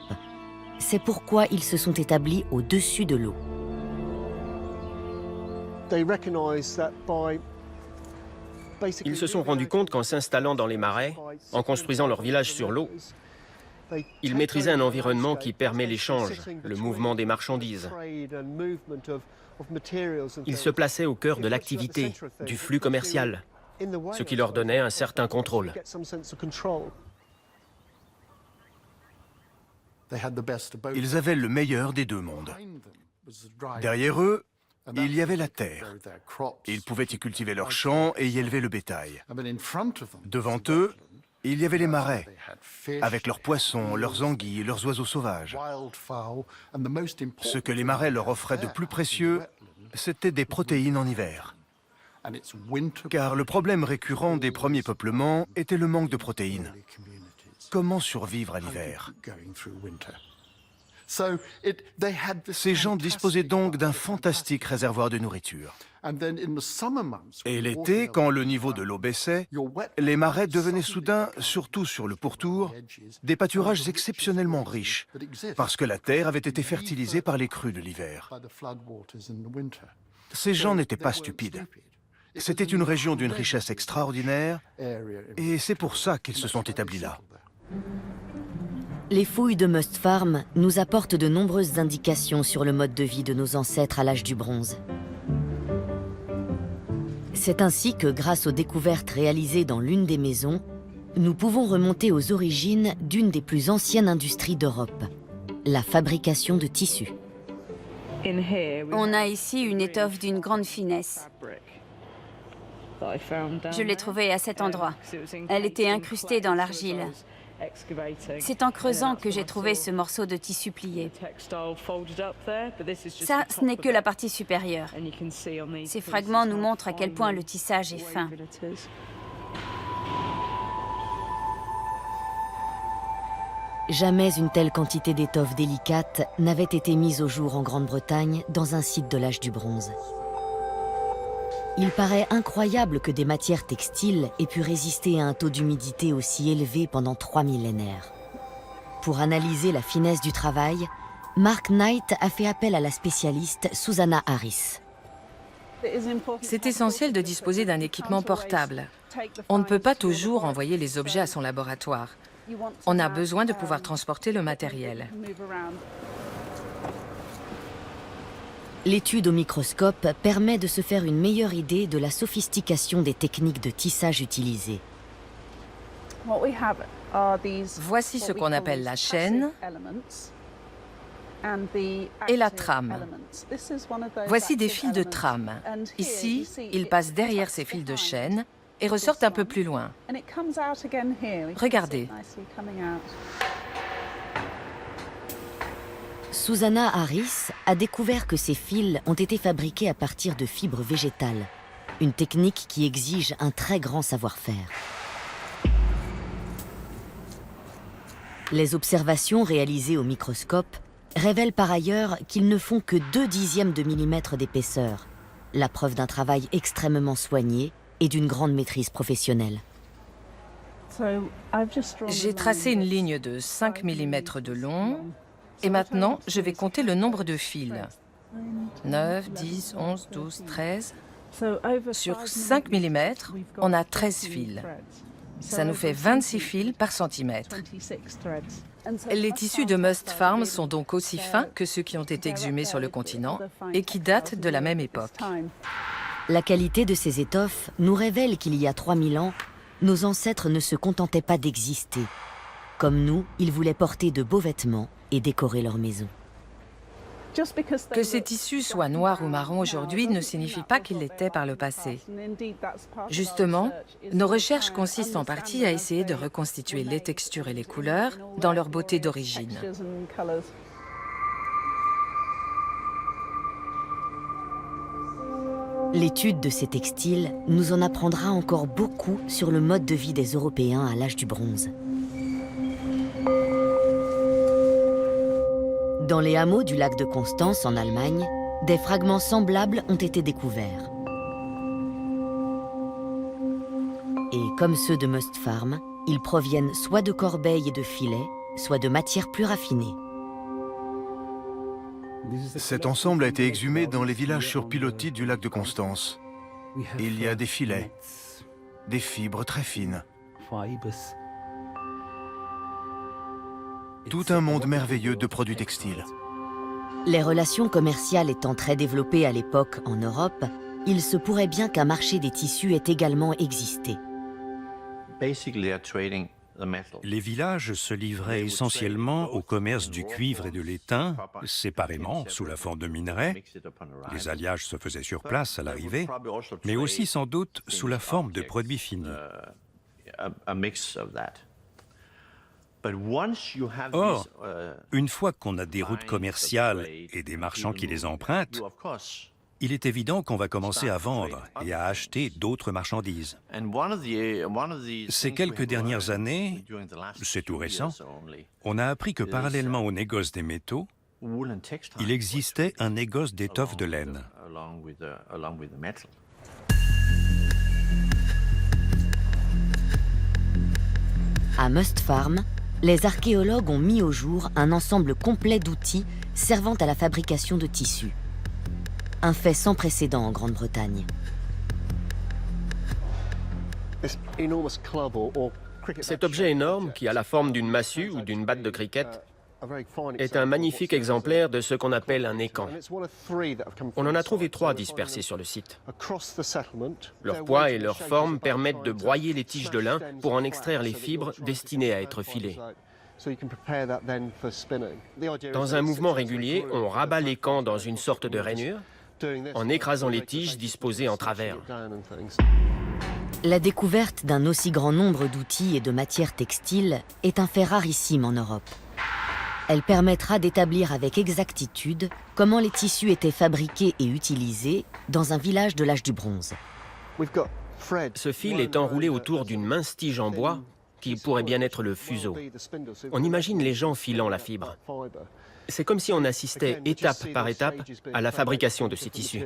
C'est pourquoi ils se sont établis au-dessus de l'eau. Ils se sont rendus compte qu'en s'installant dans les marais, en construisant leur village sur l'eau, ils maîtrisaient un environnement qui permet l'échange, le mouvement des marchandises. Ils se plaçaient au cœur de l'activité, du flux commercial, ce qui leur donnait un certain contrôle. Ils avaient le meilleur des deux mondes. Derrière eux, il y avait la terre. Ils pouvaient y cultiver leurs champs et y élever le bétail. Devant eux, il y avait les marais, avec leurs poissons, leurs anguilles et leurs oiseaux sauvages. Ce que les marais leur offraient de plus précieux, c'était des protéines en hiver. Car le problème récurrent des premiers peuplements était le manque de protéines. Comment survivre à l'hiver? Ces gens disposaient donc d'un fantastique réservoir de nourriture. Et l'été, quand le niveau de l'eau baissait, les marais devenaient soudain, surtout sur le pourtour, des pâturages exceptionnellement riches, parce que la terre avait été fertilisée par les crues de l'hiver. Ces gens n'étaient pas stupides. C'était une région d'une richesse extraordinaire, et c'est pour ça qu'ils se sont établis là. Les fouilles de Must Farm nous apportent de nombreuses indications sur le mode de vie de nos ancêtres à l'âge du bronze. C'est ainsi que, grâce aux découvertes réalisées dans l'une des maisons, nous pouvons remonter aux origines d'une des plus anciennes industries d'Europe, la fabrication de tissus. On a ici une étoffe d'une grande finesse. Je l'ai trouvée à cet endroit. Elle était incrustée dans l'argile. C'est en creusant que j'ai trouvé ce morceau de tissu plié. Ça, ce n'est que la partie supérieure. Ces fragments nous montrent à quel point le tissage est fin. Jamais une telle quantité d'étoffe délicate n'avait été mise au jour en Grande-Bretagne dans un site de l'âge du bronze. Il paraît incroyable que des matières textiles aient pu résister à un taux d'humidité aussi élevé pendant 3 millénaires. Pour analyser la finesse du travail, Mark Knight a fait appel à la spécialiste Susanna Harris. C'est essentiel de disposer d'un équipement portable. On ne peut pas toujours envoyer les objets à son laboratoire. On a besoin de pouvoir transporter le matériel. L'étude au microscope permet de se faire une meilleure idée de la sophistication des techniques de tissage utilisées. Voici ce qu'on appelle la chaîne et la trame. Voici des fils de trame. Ici, ils passent derrière ces fils de chaîne et ressortent un peu plus loin. Regardez. Susanna Harris a découvert que ces fils ont été fabriqués à partir de fibres végétales, une technique qui exige un très grand savoir-faire. Les observations réalisées au microscope révèlent par ailleurs qu'ils ne font que 0,2 de millimètre d'épaisseur, la preuve d'un travail extrêmement soigné et d'une grande maîtrise professionnelle. J'ai tracé une ligne de 5 mm de long. Et maintenant, je vais compter le nombre de fils. 9, 10, 11, 12, 13. Sur 5 mm, on a 13 fils. Ça nous fait 26 fils par centimètre. Les tissus de Must Farm sont donc aussi fins que ceux qui ont été exhumés sur le continent et qui datent de la même époque. La qualité de ces étoffes nous révèle qu'il y a 3000 ans, nos ancêtres ne se contentaient pas d'exister. Comme nous, ils voulaient porter de beaux vêtements et décorer leur maison. Que ces tissus soient noirs ou marrons aujourd'hui ne signifie pas qu'ils l'étaient par le passé. Justement, nos recherches consistent en partie à essayer de reconstituer les textures et les couleurs dans leur beauté d'origine. L'étude de ces textiles nous en apprendra encore beaucoup sur le mode de vie des Européens à l'âge du bronze. Dans les hameaux du lac de Constance, en Allemagne, des fragments semblables ont été découverts. Et comme ceux de Must Farm, ils proviennent soit de corbeilles et de filets, soit de matières plus raffinées. Cet ensemble a été exhumé dans les villages sur pilotis du lac de Constance. Il y a des filets, des fibres très fines. Tout un monde merveilleux de produits textiles. Les relations commerciales étant très développées à l'époque en Europe, il se pourrait bien qu'un marché des tissus ait également existé. Les villages se livraient essentiellement au commerce du cuivre et de l'étain, séparément, sous la forme de minerais. Les alliages se faisaient sur place à l'arrivée, mais aussi sans doute sous la forme de produits finis. Or, une fois qu'on a des routes commerciales et des marchands qui les empruntent, il est évident qu'on va commencer à vendre et à acheter d'autres marchandises. Ces quelques dernières années, c'est tout récent, on a appris que parallèlement au négoce des métaux, il existait un négoce d'étoffes de laine. À Mustfarm, les archéologues ont mis au jour un ensemble complet d'outils servant à la fabrication de tissus. Un fait sans précédent en Grande-Bretagne. Cet objet énorme, qui a la forme d'une massue ou d'une batte de cricket, est un magnifique exemplaire de ce qu'on appelle un écan. On en a trouvé 3 dispersés sur le site. Leur poids et leur forme permettent de broyer les tiges de lin pour en extraire les fibres destinées à être filées. Dans un mouvement régulier, on rabat l'écan dans une sorte de rainure, en écrasant les tiges disposées en travers. La découverte d'un aussi grand nombre d'outils et de matières textiles est un fait rarissime en Europe. Elle permettra d'établir avec exactitude comment les tissus étaient fabriqués et utilisés dans un village de l'âge du bronze. Ce fil est enroulé autour d'une mince tige en bois qui pourrait bien être le fuseau. On imagine les gens filant la fibre. C'est comme si on assistait étape par étape à la fabrication de ces tissus.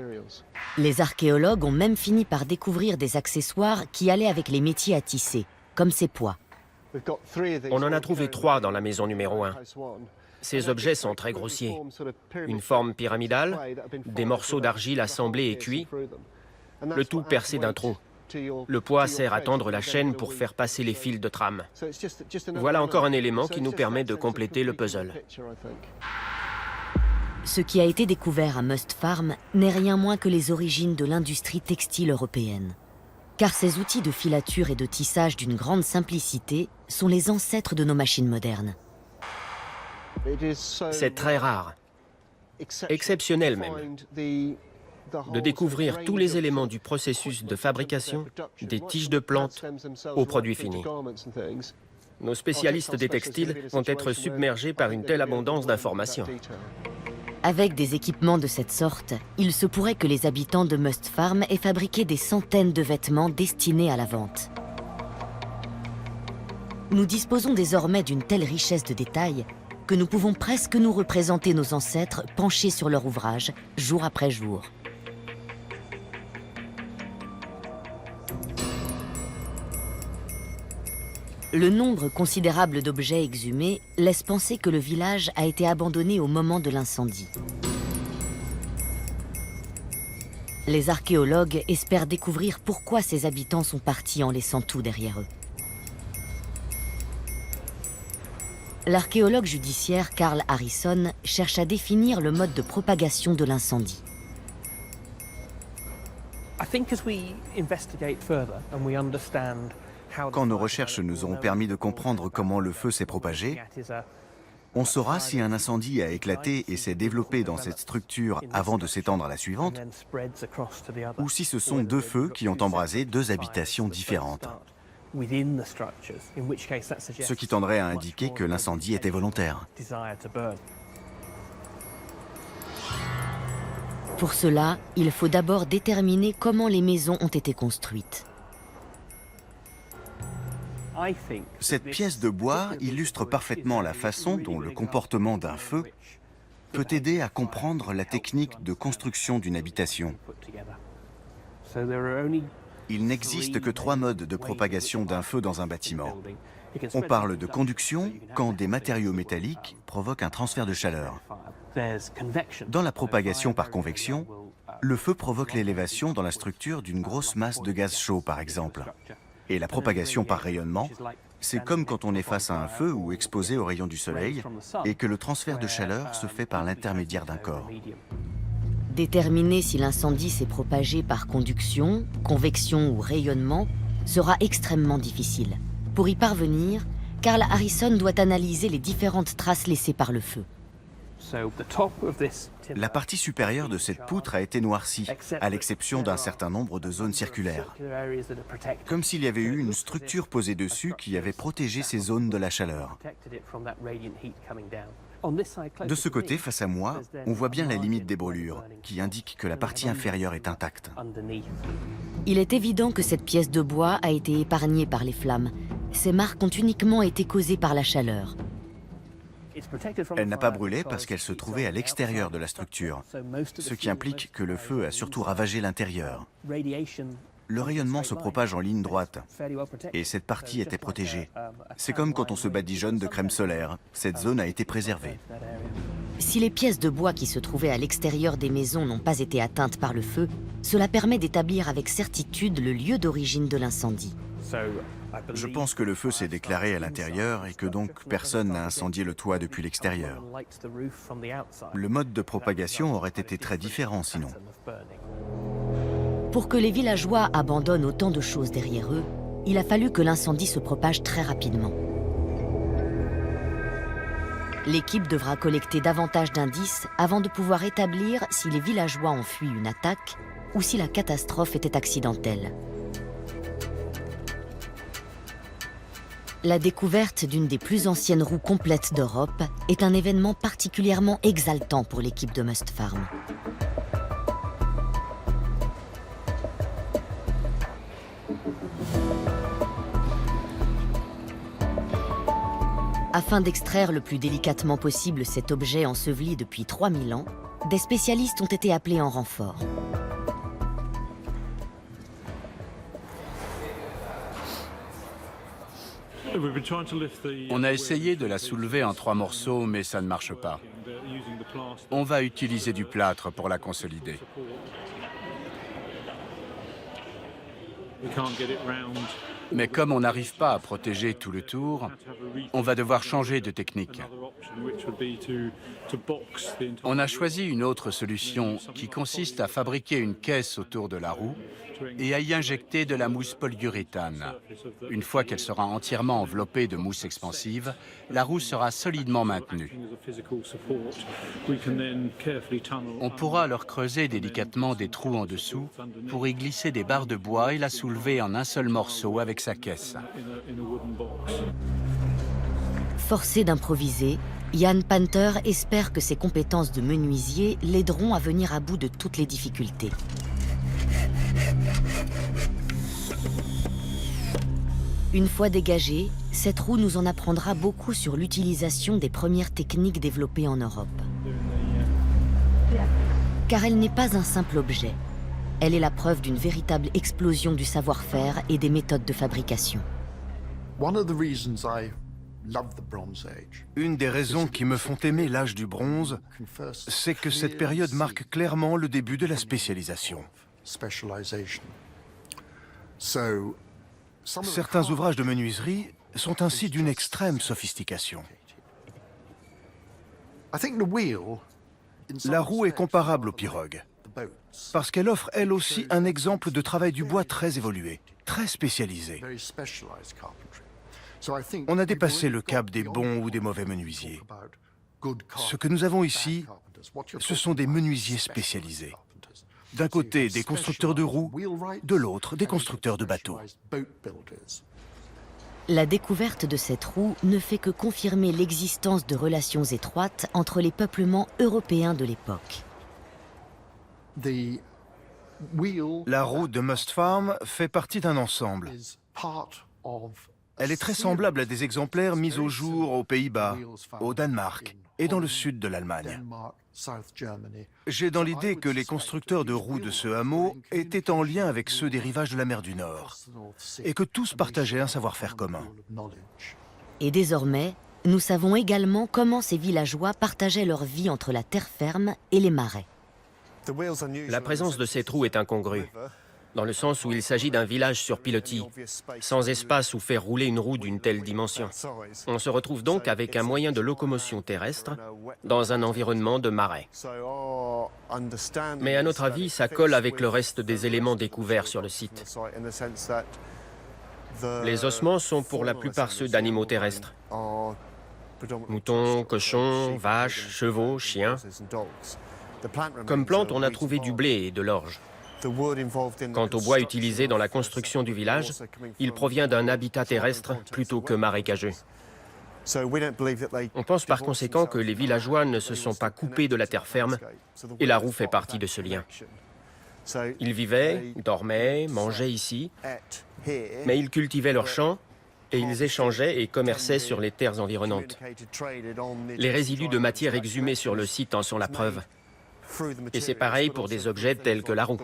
Les archéologues ont même fini par découvrir des accessoires qui allaient avec les métiers à tisser, comme ces poids. On en a trouvé 3 dans la maison numéro 1. Ces objets sont très grossiers. Une forme pyramidale, des morceaux d'argile assemblés et cuits, le tout percé d'un trou. Le poids sert à tendre la chaîne pour faire passer les fils de trame. Voilà encore un élément qui nous permet de compléter le puzzle. Ce qui a été découvert à Mustfarm n'est rien moins que les origines de l'industrie textile européenne. Car ces outils de filature et de tissage d'une grande simplicité sont les ancêtres de nos machines modernes. C'est très rare, exceptionnel même, de découvrir tous les éléments du processus de fabrication des tiges de plantes aux produits finis. Nos spécialistes des textiles vont être submergés par une telle abondance d'informations. Avec des équipements de cette sorte, il se pourrait que les habitants de Mustfarm aient fabriqué des centaines de vêtements destinés à la vente. Nous disposons désormais d'une telle richesse de détails que nous pouvons presque nous représenter nos ancêtres penchés sur leur ouvrage, jour après jour. Le nombre considérable d'objets exhumés laisse penser que le village a été abandonné au moment de l'incendie. Les archéologues espèrent découvrir pourquoi ces habitants sont partis en laissant tout derrière eux. L'archéologue judiciaire Carl Harrison cherche à définir le mode de propagation de l'incendie. Quand nos recherches nous ont permis de comprendre comment le feu s'est propagé, on saura si un incendie a éclaté et s'est développé dans cette structure avant de s'étendre à la suivante, ou si ce sont 2 feux qui ont embrasé 2 habitations différentes. Ce qui tendrait à indiquer que l'incendie était volontaire. Pour cela, il faut d'abord déterminer comment les maisons ont été construites. Cette pièce de bois illustre parfaitement la façon dont le comportement d'un feu peut aider à comprendre la technique de construction d'une habitation. Il n'existe que 3 modes de propagation d'un feu dans un bâtiment. On parle de conduction quand des matériaux métalliques provoquent un transfert de chaleur. Dans la propagation par convection, le feu provoque l'élévation dans la structure d'une grosse masse de gaz chaud, par exemple. Et la propagation par rayonnement, c'est comme quand on est face à un feu ou exposé aux rayons du soleil et que le transfert de chaleur se fait par l'intermédiaire d'un corps. Déterminer si l'incendie s'est propagé par conduction, convection ou rayonnement sera extrêmement difficile. Pour y parvenir, Carl Harrison doit analyser les différentes traces laissées par le feu. La partie supérieure de cette poutre a été noircie, à l'exception d'un certain nombre de zones circulaires. Comme s'il y avait eu une structure posée dessus qui avait protégé ces zones de la chaleur. De ce côté, face à moi, on voit bien la limite des brûlures, qui indique que la partie inférieure est intacte. Il est évident que cette pièce de bois a été épargnée par les flammes. Ces marques ont uniquement été causées par la chaleur. Elle n'a pas brûlé parce qu'elle se trouvait à l'extérieur de la structure, ce qui implique que le feu a surtout ravagé l'intérieur. Le rayonnement se propage en ligne droite, et cette partie était protégée. C'est comme quand on se badigeonne de crème solaire, cette zone a été préservée. Si les pièces de bois qui se trouvaient à l'extérieur des maisons n'ont pas été atteintes par le feu, cela permet d'établir avec certitude le lieu d'origine de l'incendie. Je pense que le feu s'est déclaré à l'intérieur et que donc personne n'a incendié le toit depuis l'extérieur. Le mode de propagation aurait été très différent sinon. Pour que les villageois abandonnent autant de choses derrière eux, il a fallu que l'incendie se propage très rapidement. L'équipe devra collecter davantage d'indices avant de pouvoir établir si les villageois ont fui une attaque ou si la catastrophe était accidentelle. La découverte d'une des plus anciennes roues complètes d'Europe est un événement particulièrement exaltant pour l'équipe de Must Farm. Afin d'extraire le plus délicatement possible cet objet enseveli depuis 3000 ans, des spécialistes ont été appelés en renfort. On a essayé de la soulever en 3 morceaux, mais ça ne marche pas. On va utiliser du plâtre pour la consolider. Mais comme on n'arrive pas à protéger tout le tour, on va devoir changer de technique. On a choisi une autre solution qui consiste à fabriquer une caisse autour de la roue et à y injecter de la mousse polyuréthane. Une fois qu'elle sera entièrement enveloppée de mousse expansive, la roue sera solidement maintenue. On pourra alors creuser délicatement des trous en dessous pour y glisser des barres de bois et la soulever en un seul morceau avec sa caisse. Forcé d'improviser, Jan Panther espère que ses compétences de menuisier l'aideront à venir à bout de toutes les difficultés. Une fois dégagée, cette roue nous en apprendra beaucoup sur l'utilisation des premières techniques développées en Europe. Car elle n'est pas un simple objet. Elle est la preuve d'une véritable explosion du savoir-faire et des méthodes de fabrication. Une des raisons qui me font aimer l'âge du bronze, c'est que cette période marque clairement le début de la spécialisation. Certains ouvrages de menuiserie sont ainsi d'une extrême sophistication. La roue est comparable aux pirogues, parce qu'elle offre elle aussi un exemple de travail du bois très évolué, très spécialisé. On a dépassé le cap des bons ou des mauvais menuisiers. Ce que nous avons ici, ce sont des menuisiers spécialisés. D'un côté, des constructeurs de roues, de l'autre, des constructeurs de bateaux. La découverte de cette roue ne fait que confirmer l'existence de relations étroites entre les peuplements européens de l'époque. La roue de Must Farm fait partie d'un ensemble. Elle est très semblable à des exemplaires mis au jour aux Pays-Bas, au Danemark et dans le sud de l'Allemagne. J'ai dans l'idée que les constructeurs de roues de ce hameau étaient en lien avec ceux des rivages de la mer du Nord, et que tous partageaient un savoir-faire commun. Et désormais, nous savons également comment ces villageois partageaient leur vie entre la terre ferme et les marais. La présence de cette roue est incongrue. dans le sens où il s'agit d'un village sur pilotis, sans espace où faire rouler une roue d'une telle dimension. On se retrouve donc avec un moyen de locomotion terrestre dans un environnement de marais. Mais à notre avis, ça colle avec le reste des éléments découverts sur le site. Les ossements sont pour la plupart ceux d'animaux terrestres. Moutons, cochons, vaches, chevaux, chiens. Comme plante, on a trouvé du blé et de l'orge. Quant au bois utilisé dans la construction du village, il provient d'un habitat terrestre plutôt que marécageux. On pense par conséquent que les villageois ne se sont pas coupés de la terre ferme, et la roue fait partie de ce lien. Ils vivaient, dormaient, mangeaient ici, mais ils cultivaient leurs champs et ils échangeaient et commerçaient sur les terres environnantes. Les résidus de matière exhumés sur le site en sont la preuve. Et c'est pareil pour des objets tels que la roue.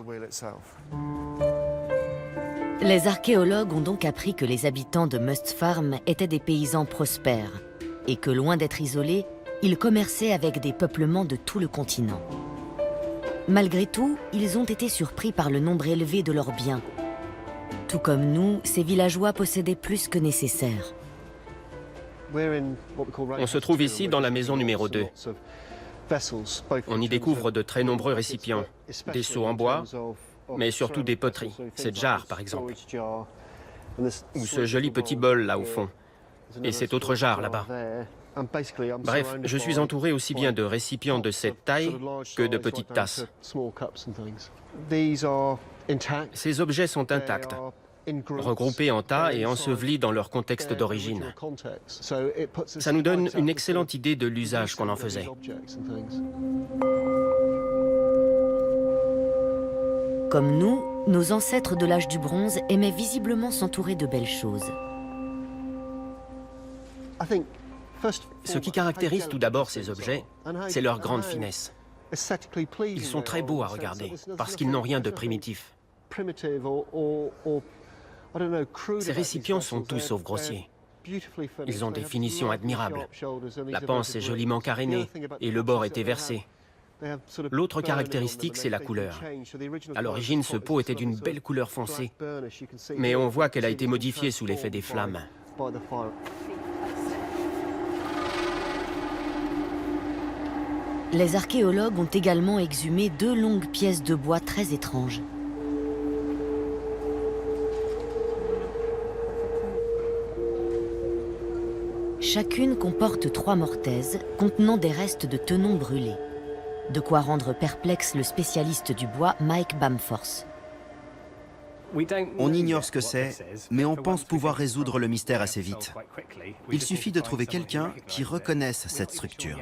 Les archéologues ont donc appris que les habitants de Mustfarm étaient des paysans prospères et que, loin d'être isolés, ils commerçaient avec des peuplements de tout le continent. Malgré tout, ils ont été surpris par le nombre élevé de leurs biens. Tout comme nous, ces villageois possédaient plus que nécessaire. On se trouve ici dans la maison numéro 2. On y découvre de très nombreux récipients, des seaux en bois, mais surtout des poteries, cette jarre par exemple, ou ce joli petit bol là au fond, et cette autre jarre là-bas. Bref, je suis entouré aussi bien de récipients de cette taille que de petites tasses. Ces objets sont intacts, regroupés en tas et ensevelis dans leur contexte d'origine. Ça nous donne une excellente idée de l'usage qu'on en faisait. Comme nous, nos ancêtres de l'âge du bronze aimaient visiblement s'entourer de belles choses. Ce qui caractérise tout d'abord ces objets, c'est leur grande finesse. Ils sont très beaux à regarder, parce qu'ils n'ont rien de primitif. Ces récipients sont tous sauf grossiers. Ils ont des finitions admirables. La panse est joliment carénée et le bord est éversé. L'autre caractéristique, c'est la couleur. À l'origine, ce pot était d'une belle couleur foncée, mais on voit qu'elle a été modifiée sous l'effet des flammes. Les archéologues ont également exhumé 2 longues pièces de bois très étranges. Chacune comporte 3 mortaises contenant des restes de tenons brûlés. De quoi rendre perplexe le spécialiste du bois Mike Bamforth. On ignore ce que c'est, mais on pense pouvoir résoudre le mystère assez vite. Il suffit de trouver quelqu'un qui reconnaisse cette structure.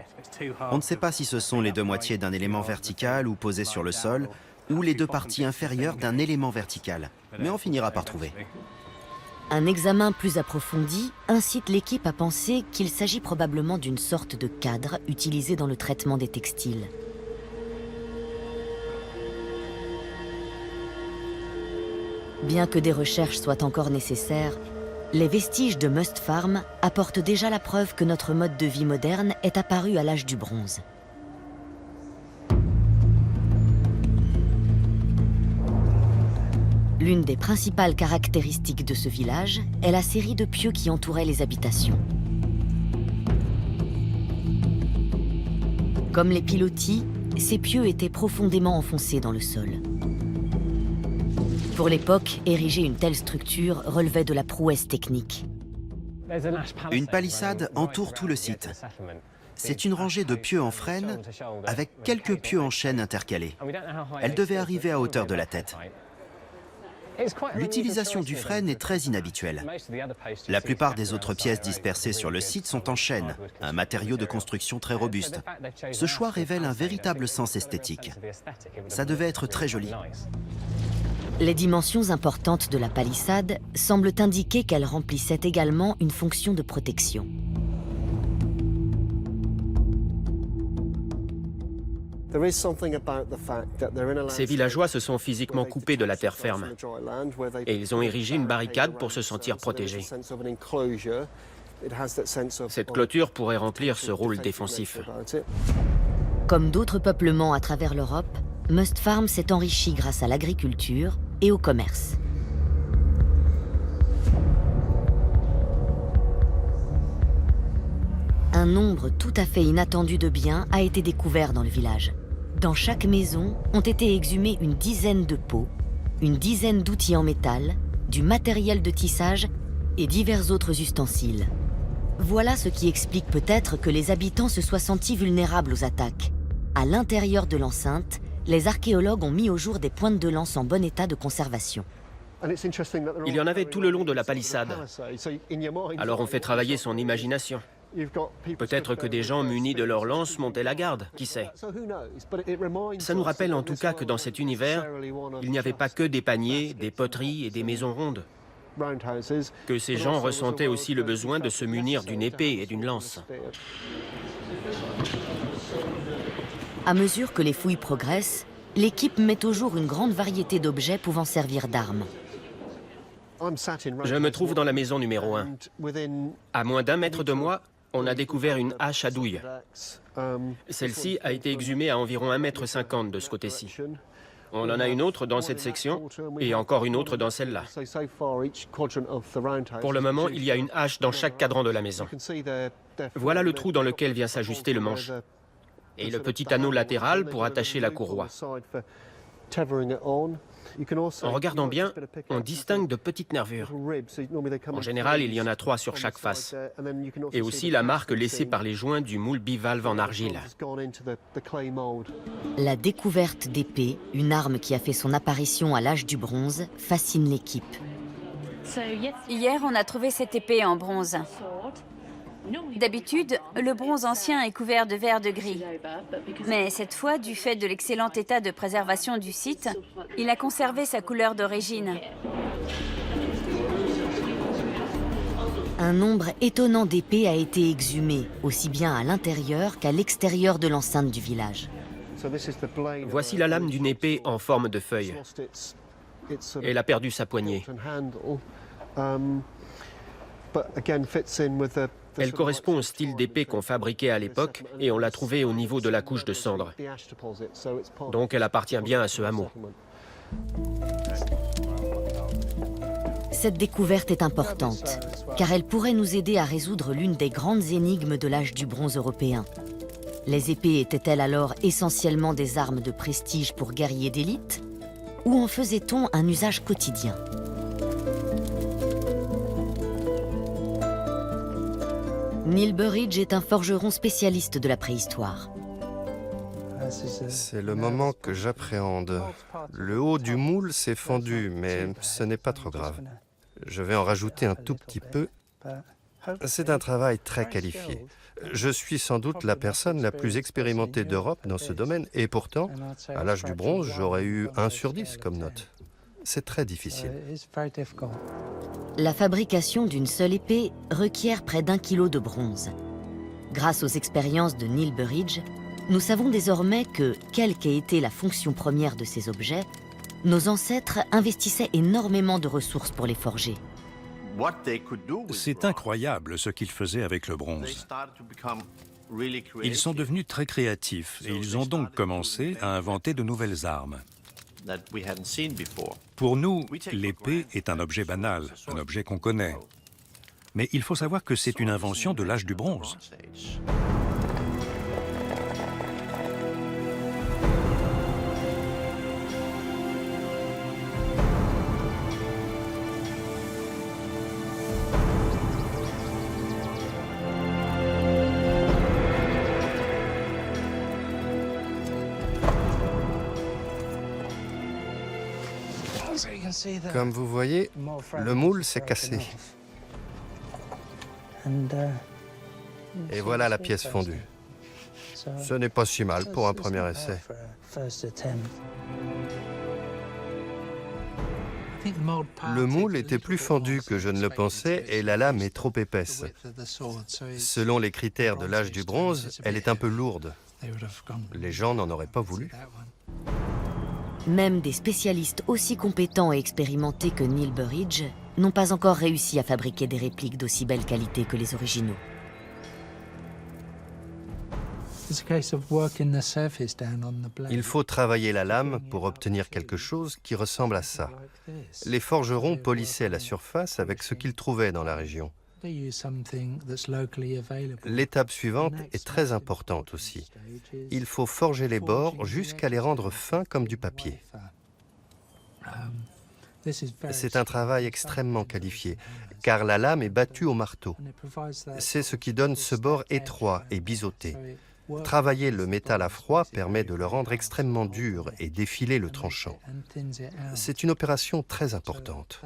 On ne sait pas si ce sont les 2 moitiés d'un élément vertical ou posé sur le sol, ou les 2 parties inférieures d'un élément vertical, mais on finira par trouver. Un examen plus approfondi incite l'équipe à penser qu'il s'agit probablement d'une sorte de cadre utilisé dans le traitement des textiles. Bien que des recherches soient encore nécessaires, les vestiges de Mustfarm apportent déjà la preuve que notre mode de vie moderne est apparu à l'âge du bronze. L'une des principales caractéristiques de ce village est la série de pieux qui entouraient les habitations. Comme les pilotis, ces pieux étaient profondément enfoncés dans le sol. Pour l'époque, ériger une telle structure relevait de la prouesse technique. Une palissade entoure tout le site. C'est une rangée de pieux en frêne avec quelques pieux en chêne intercalés. Elle devait arriver à hauteur de la tête. L'utilisation du frêne est très inhabituelle. La plupart des autres pièces dispersées sur le site sont en chêne, un matériau de construction très robuste. Ce choix révèle un véritable sens esthétique. Ça devait être très joli. Les dimensions importantes de la palissade semblent indiquer qu'elle remplissait également une fonction de protection. Ces villageois se sont physiquement coupés de la terre ferme et ils ont érigé une barricade pour se sentir protégés. Cette clôture pourrait remplir ce rôle défensif. Comme d'autres peuplements à travers l'Europe, Mustfarm s'est enrichi grâce à l'agriculture et au commerce. Un nombre tout à fait inattendu de biens a été découvert dans le village. Dans chaque maison ont été exhumés une dizaine de pots, une dizaine d'outils en métal, du matériel de tissage et divers autres ustensiles. Voilà ce qui explique peut-être que les habitants se soient sentis vulnérables aux attaques. À l'intérieur de l'enceinte, les archéologues ont mis au jour des pointes de lance en bon état de conservation. Il y en avait tout le long de la palissade. Alors on fait travailler son imagination. Peut-être que des gens munis de leurs lances montaient la garde, qui sait. Ça nous rappelle en tout cas que dans cet univers, il n'y avait pas que des paniers, des poteries et des maisons rondes. Que ces gens ressentaient aussi le besoin de se munir d'une épée et d'une lance. À mesure que les fouilles progressent, l'équipe met au jour une grande variété d'objets pouvant servir d'armes. Je me trouve dans la maison numéro 1. À moins d'1 mètre de moi, on a découvert une hache à douille. Celle-ci a été exhumée à environ 1,50 m de ce côté-ci. On en a une autre dans cette section et encore une autre dans celle-là. Pour le moment, il y a une hache dans chaque cadran de la maison. Voilà le trou dans lequel vient s'ajuster le manche. Et le petit anneau latéral pour attacher la courroie. En regardant bien, on distingue de petites nervures. En général, il y en a 3 sur chaque face. Et aussi la marque laissée par les joints du moule bivalve en argile. La découverte d'épée, une arme qui a fait son apparition à l'âge du bronze, fascine l'équipe. Hier, on a trouvé cette épée en bronze. D'habitude, le bronze ancien est couvert de verre de gris. Mais cette fois, du fait de l'excellent état de préservation du site, il a conservé sa couleur d'origine. Un nombre étonnant d'épées a été exhumé, aussi bien à l'intérieur qu'à l'extérieur de l'enceinte du village. Voici la lame d'une épée en forme de feuille. Elle a perdu sa poignée. Elle correspond au style d'épée qu'on fabriquait à l'époque et on l'a trouvée au niveau de la couche de cendres. Donc elle appartient bien à ce hameau. Cette découverte est importante, car elle pourrait nous aider à résoudre l'une des grandes énigmes de l'âge du bronze européen. Les épées étaient-elles alors essentiellement des armes de prestige pour guerriers d'élite, ou en faisait-on un usage quotidien ? Neil Burridge est un forgeron spécialiste de la préhistoire. C'est le moment que j'appréhende. Le haut du moule s'est fendu, mais ce n'est pas trop grave. Je vais en rajouter un tout petit peu. C'est un travail très qualifié. Je suis sans doute la personne la plus expérimentée d'Europe dans ce domaine, et pourtant, à l'âge du bronze, j'aurais eu 1 sur 10 comme note. C'est très difficile. La fabrication d'une seule épée requiert près d'1 kilo de bronze. Grâce aux expériences de Neil Burridge, nous savons désormais que, quelle qu'ait été la fonction première de ces objets, nos ancêtres investissaient énormément de ressources pour les forger. C'est incroyable ce qu'ils faisaient avec le bronze. Ils sont devenus très créatifs et ils ont donc commencé à inventer de nouvelles armes. Pour nous, l'épée est un objet banal, un objet qu'on connaît. Mais il faut savoir que c'est une invention de l'âge du bronze. Comme vous voyez, le moule s'est cassé. Et voilà la pièce fondue. Ce n'est pas si mal pour un premier essai. Le moule était plus fendu que je ne le pensais et la lame est trop épaisse. Selon les critères de l'âge du bronze, elle est un peu lourde. Les gens n'en auraient pas voulu. Même des spécialistes aussi compétents et expérimentés que Neil Burridge n'ont pas encore réussi à fabriquer des répliques d'aussi belle qualité que les originaux. Il faut travailler la lame pour obtenir quelque chose qui ressemble à ça. Les forgerons polissaient la surface avec ce qu'ils trouvaient dans la région. L'étape suivante est très importante aussi. Il faut forger les bords jusqu'à les rendre fins comme du papier. C'est un travail extrêmement qualifié, car la lame est battue au marteau. C'est ce qui donne ce bord étroit et biseauté. Travailler le métal à froid permet de le rendre extrêmement dur et d'effiler le tranchant. C'est une opération très importante.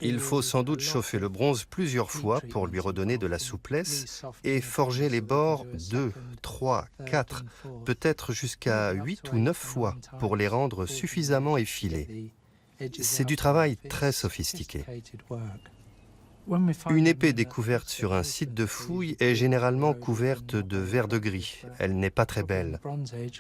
Il faut sans doute chauffer le bronze plusieurs fois pour lui redonner de la souplesse et forger les bords 2, 3, 4, peut-être jusqu'à 8 ou 9 fois pour les rendre suffisamment effilés. C'est du travail très sophistiqué. Une épée découverte sur un site de fouille est généralement couverte de vert de gris. Elle n'est pas très belle.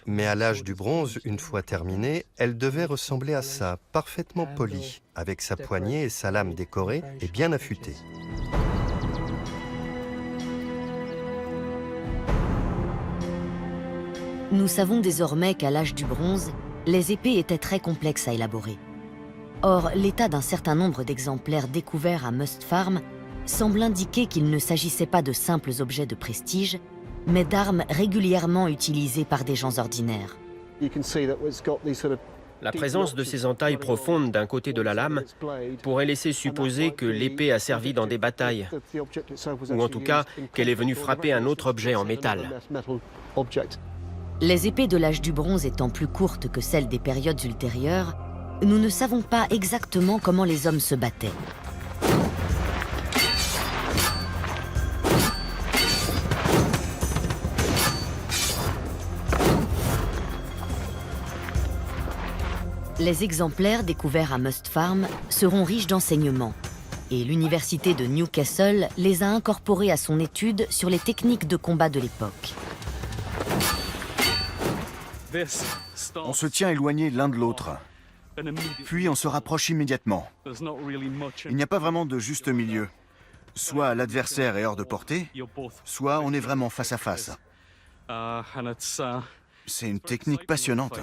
Mais à l'âge du bronze, une fois terminée, elle devait ressembler à ça, parfaitement polie, avec sa poignée et sa lame décorée et bien affûtée. Nous savons désormais qu'à l'âge du bronze, les épées étaient très complexes à élaborer. Or, l'état d'un certain nombre d'exemplaires découverts à Must Farm semble indiquer qu'il ne s'agissait pas de simples objets de prestige, mais d'armes régulièrement utilisées par des gens ordinaires. La présence de ces entailles profondes d'un côté de la lame pourrait laisser supposer que l'épée a servi dans des batailles, ou en tout cas qu'elle est venue frapper un autre objet en métal. Les épées de l'âge du bronze étant plus courtes que celles des périodes ultérieures, nous ne savons pas exactement comment les hommes se battaient. Les exemplaires découverts à Must Farm seront riches d'enseignements, et l'université de Newcastle les a incorporés à son étude sur les techniques de combat de l'époque. On se tient éloigné l'un de l'autre, puis on se rapproche immédiatement. Il n'y a pas vraiment de juste milieu. Soit l'adversaire est hors de portée, soit on est vraiment face à face. C'est une technique passionnante.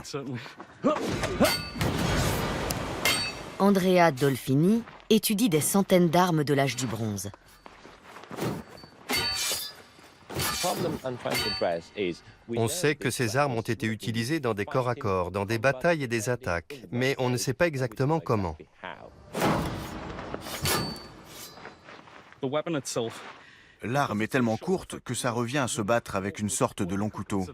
Andrea Dolfini étudie des centaines d'armes de l'âge du bronze. On sait que ces armes ont été utilisées dans des corps à corps, dans des batailles et des attaques, mais on ne sait pas exactement comment. L'arme est tellement courte que ça revient à se battre avec une sorte de long couteau.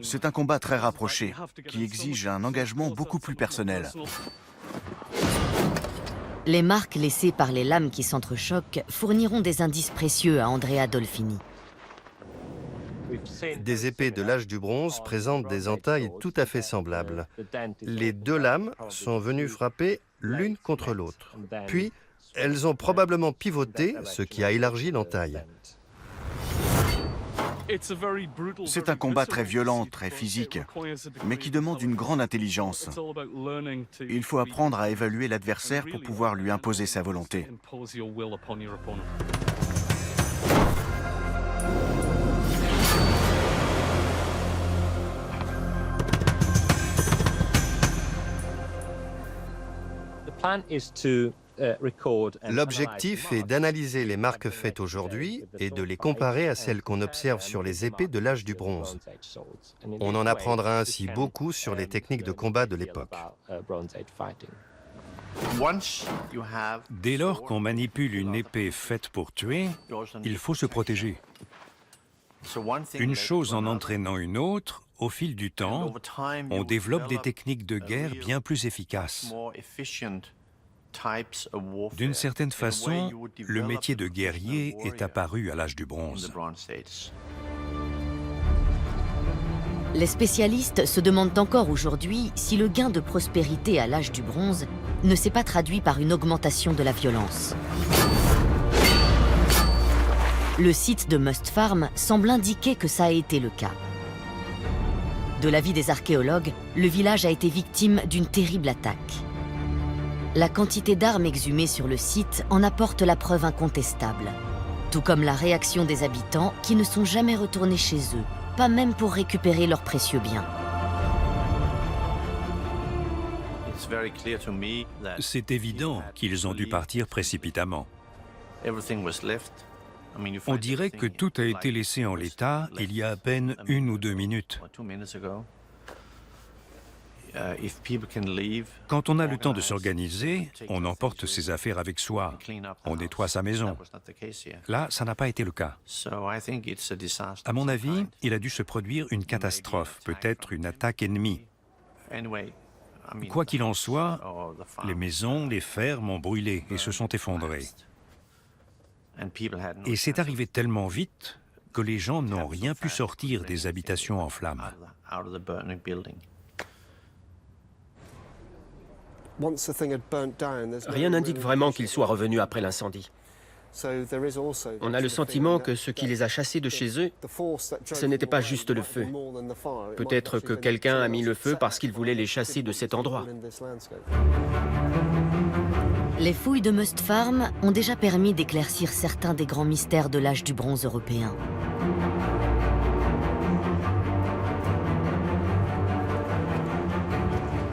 C'est un combat très rapproché, qui exige un engagement beaucoup plus personnel. Les marques laissées par les lames qui s'entrechoquent fourniront des indices précieux à Andrea Dolfini. Des épées de l'âge du bronze présentent des entailles tout à fait semblables. Les deux lames sont venues frapper l'une contre l'autre. Puis, elles ont probablement pivoté, ce qui a élargi l'entaille. C'est un combat très violent, très physique, mais qui demande une grande intelligence. Il faut apprendre à évaluer l'adversaire pour pouvoir lui imposer sa volonté. L'objectif est d'analyser les marques faites aujourd'hui et de les comparer à celles qu'on observe sur les épées de l'âge du bronze. On en apprendra ainsi beaucoup sur les techniques de combat de l'époque. Dès lors qu'on manipule une épée faite pour tuer, il faut se protéger. Une chose en entraînant une autre, au fil du temps, on développe des techniques de guerre bien plus efficaces. D'une certaine façon, le métier de guerrier est apparu à l'âge du bronze. Les spécialistes se demandent encore aujourd'hui si le gain de prospérité à l'âge du bronze ne s'est pas traduit par une augmentation de la violence. Le site de Must Farm semble indiquer que ça a été le cas. De l'avis des archéologues, le village a été victime d'une terrible attaque. La quantité d'armes exhumées sur le site en apporte la preuve incontestable, tout comme la réaction des habitants qui ne sont jamais retournés chez eux, pas même pour récupérer leurs précieux biens. C'est évident qu'ils ont dû partir précipitamment. On dirait que tout a été laissé en l'état il y a à peine 1 ou 2 minutes. Quand on a le temps de s'organiser, on emporte ses affaires avec soi, on nettoie sa maison. Là, ça n'a pas été le cas. À mon avis, il a dû se produire une catastrophe, peut-être une attaque ennemie. Quoi qu'il en soit, les maisons, les fermes ont brûlé et se sont effondrées. Et c'est arrivé tellement vite que les gens n'ont rien pu sortir des habitations en flammes. Rien n'indique vraiment qu'ils soient revenus après l'incendie. On a le sentiment que ce qui les a chassés de chez eux, ce n'était pas juste le feu. Peut-être que quelqu'un a mis le feu parce qu'il voulait les chasser de cet endroit. Les fouilles de Must Farm ont déjà permis d'éclaircir certains des grands mystères de l'âge du bronze européen.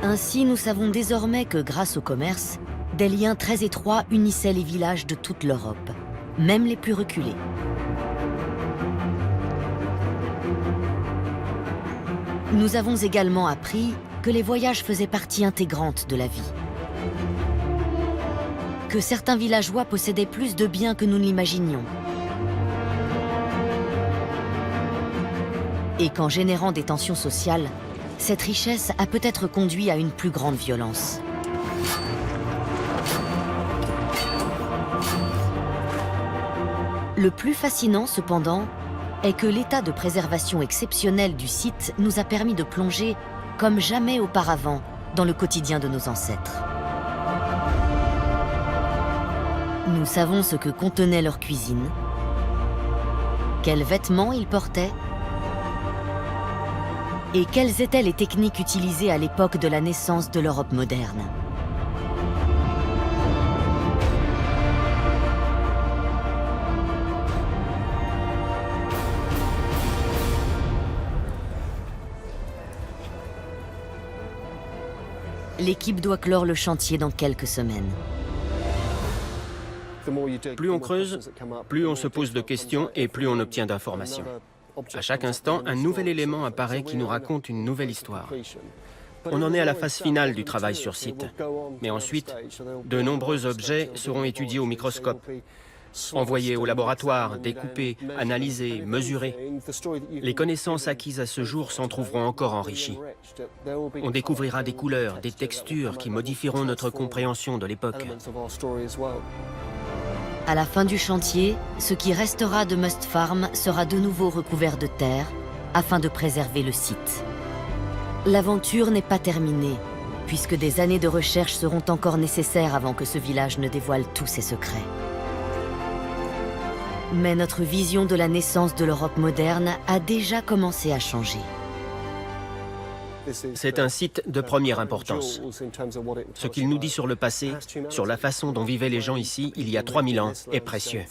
Ainsi, nous savons désormais que grâce au commerce, des liens très étroits unissaient les villages de toute l'Europe, même les plus reculés. Nous avons également appris que les voyages faisaient partie intégrante de la vie. Que certains villageois possédaient plus de biens que nous ne l'imaginions. Et qu'en générant des tensions sociales, cette richesse a peut-être conduit à une plus grande violence. Le plus fascinant, cependant, est que l'état de préservation exceptionnel du site nous a permis de plonger, comme jamais auparavant, dans le quotidien de nos ancêtres. Nous savons ce que contenait leur cuisine, quels vêtements ils portaient, et quelles étaient les techniques utilisées à l'époque de la naissance de l'Europe moderne. L'équipe doit clore le chantier dans quelques semaines. Plus on creuse, plus on se pose de questions et plus on obtient d'informations. À chaque instant, un nouvel élément apparaît qui nous raconte une nouvelle histoire. On en est à la phase finale du travail sur site. Mais ensuite, de nombreux objets seront étudiés au microscope, envoyés au laboratoire, découpés, analysés, mesurés. Les connaissances acquises à ce jour s'en trouveront encore enrichies. On découvrira des couleurs, des textures qui modifieront notre compréhension de l'époque. À la fin du chantier, ce qui restera de Must Farm sera de nouveau recouvert de terre afin de préserver le site. L'aventure n'est pas terminée, puisque des années de recherche seront encore nécessaires avant que ce village ne dévoile tous ses secrets. Mais notre vision de la naissance de l'Europe moderne a déjà commencé à changer. C'est un site de première importance. Ce qu'il nous dit sur le passé, sur la façon dont vivaient les gens ici il y a 3000 ans, est précieux.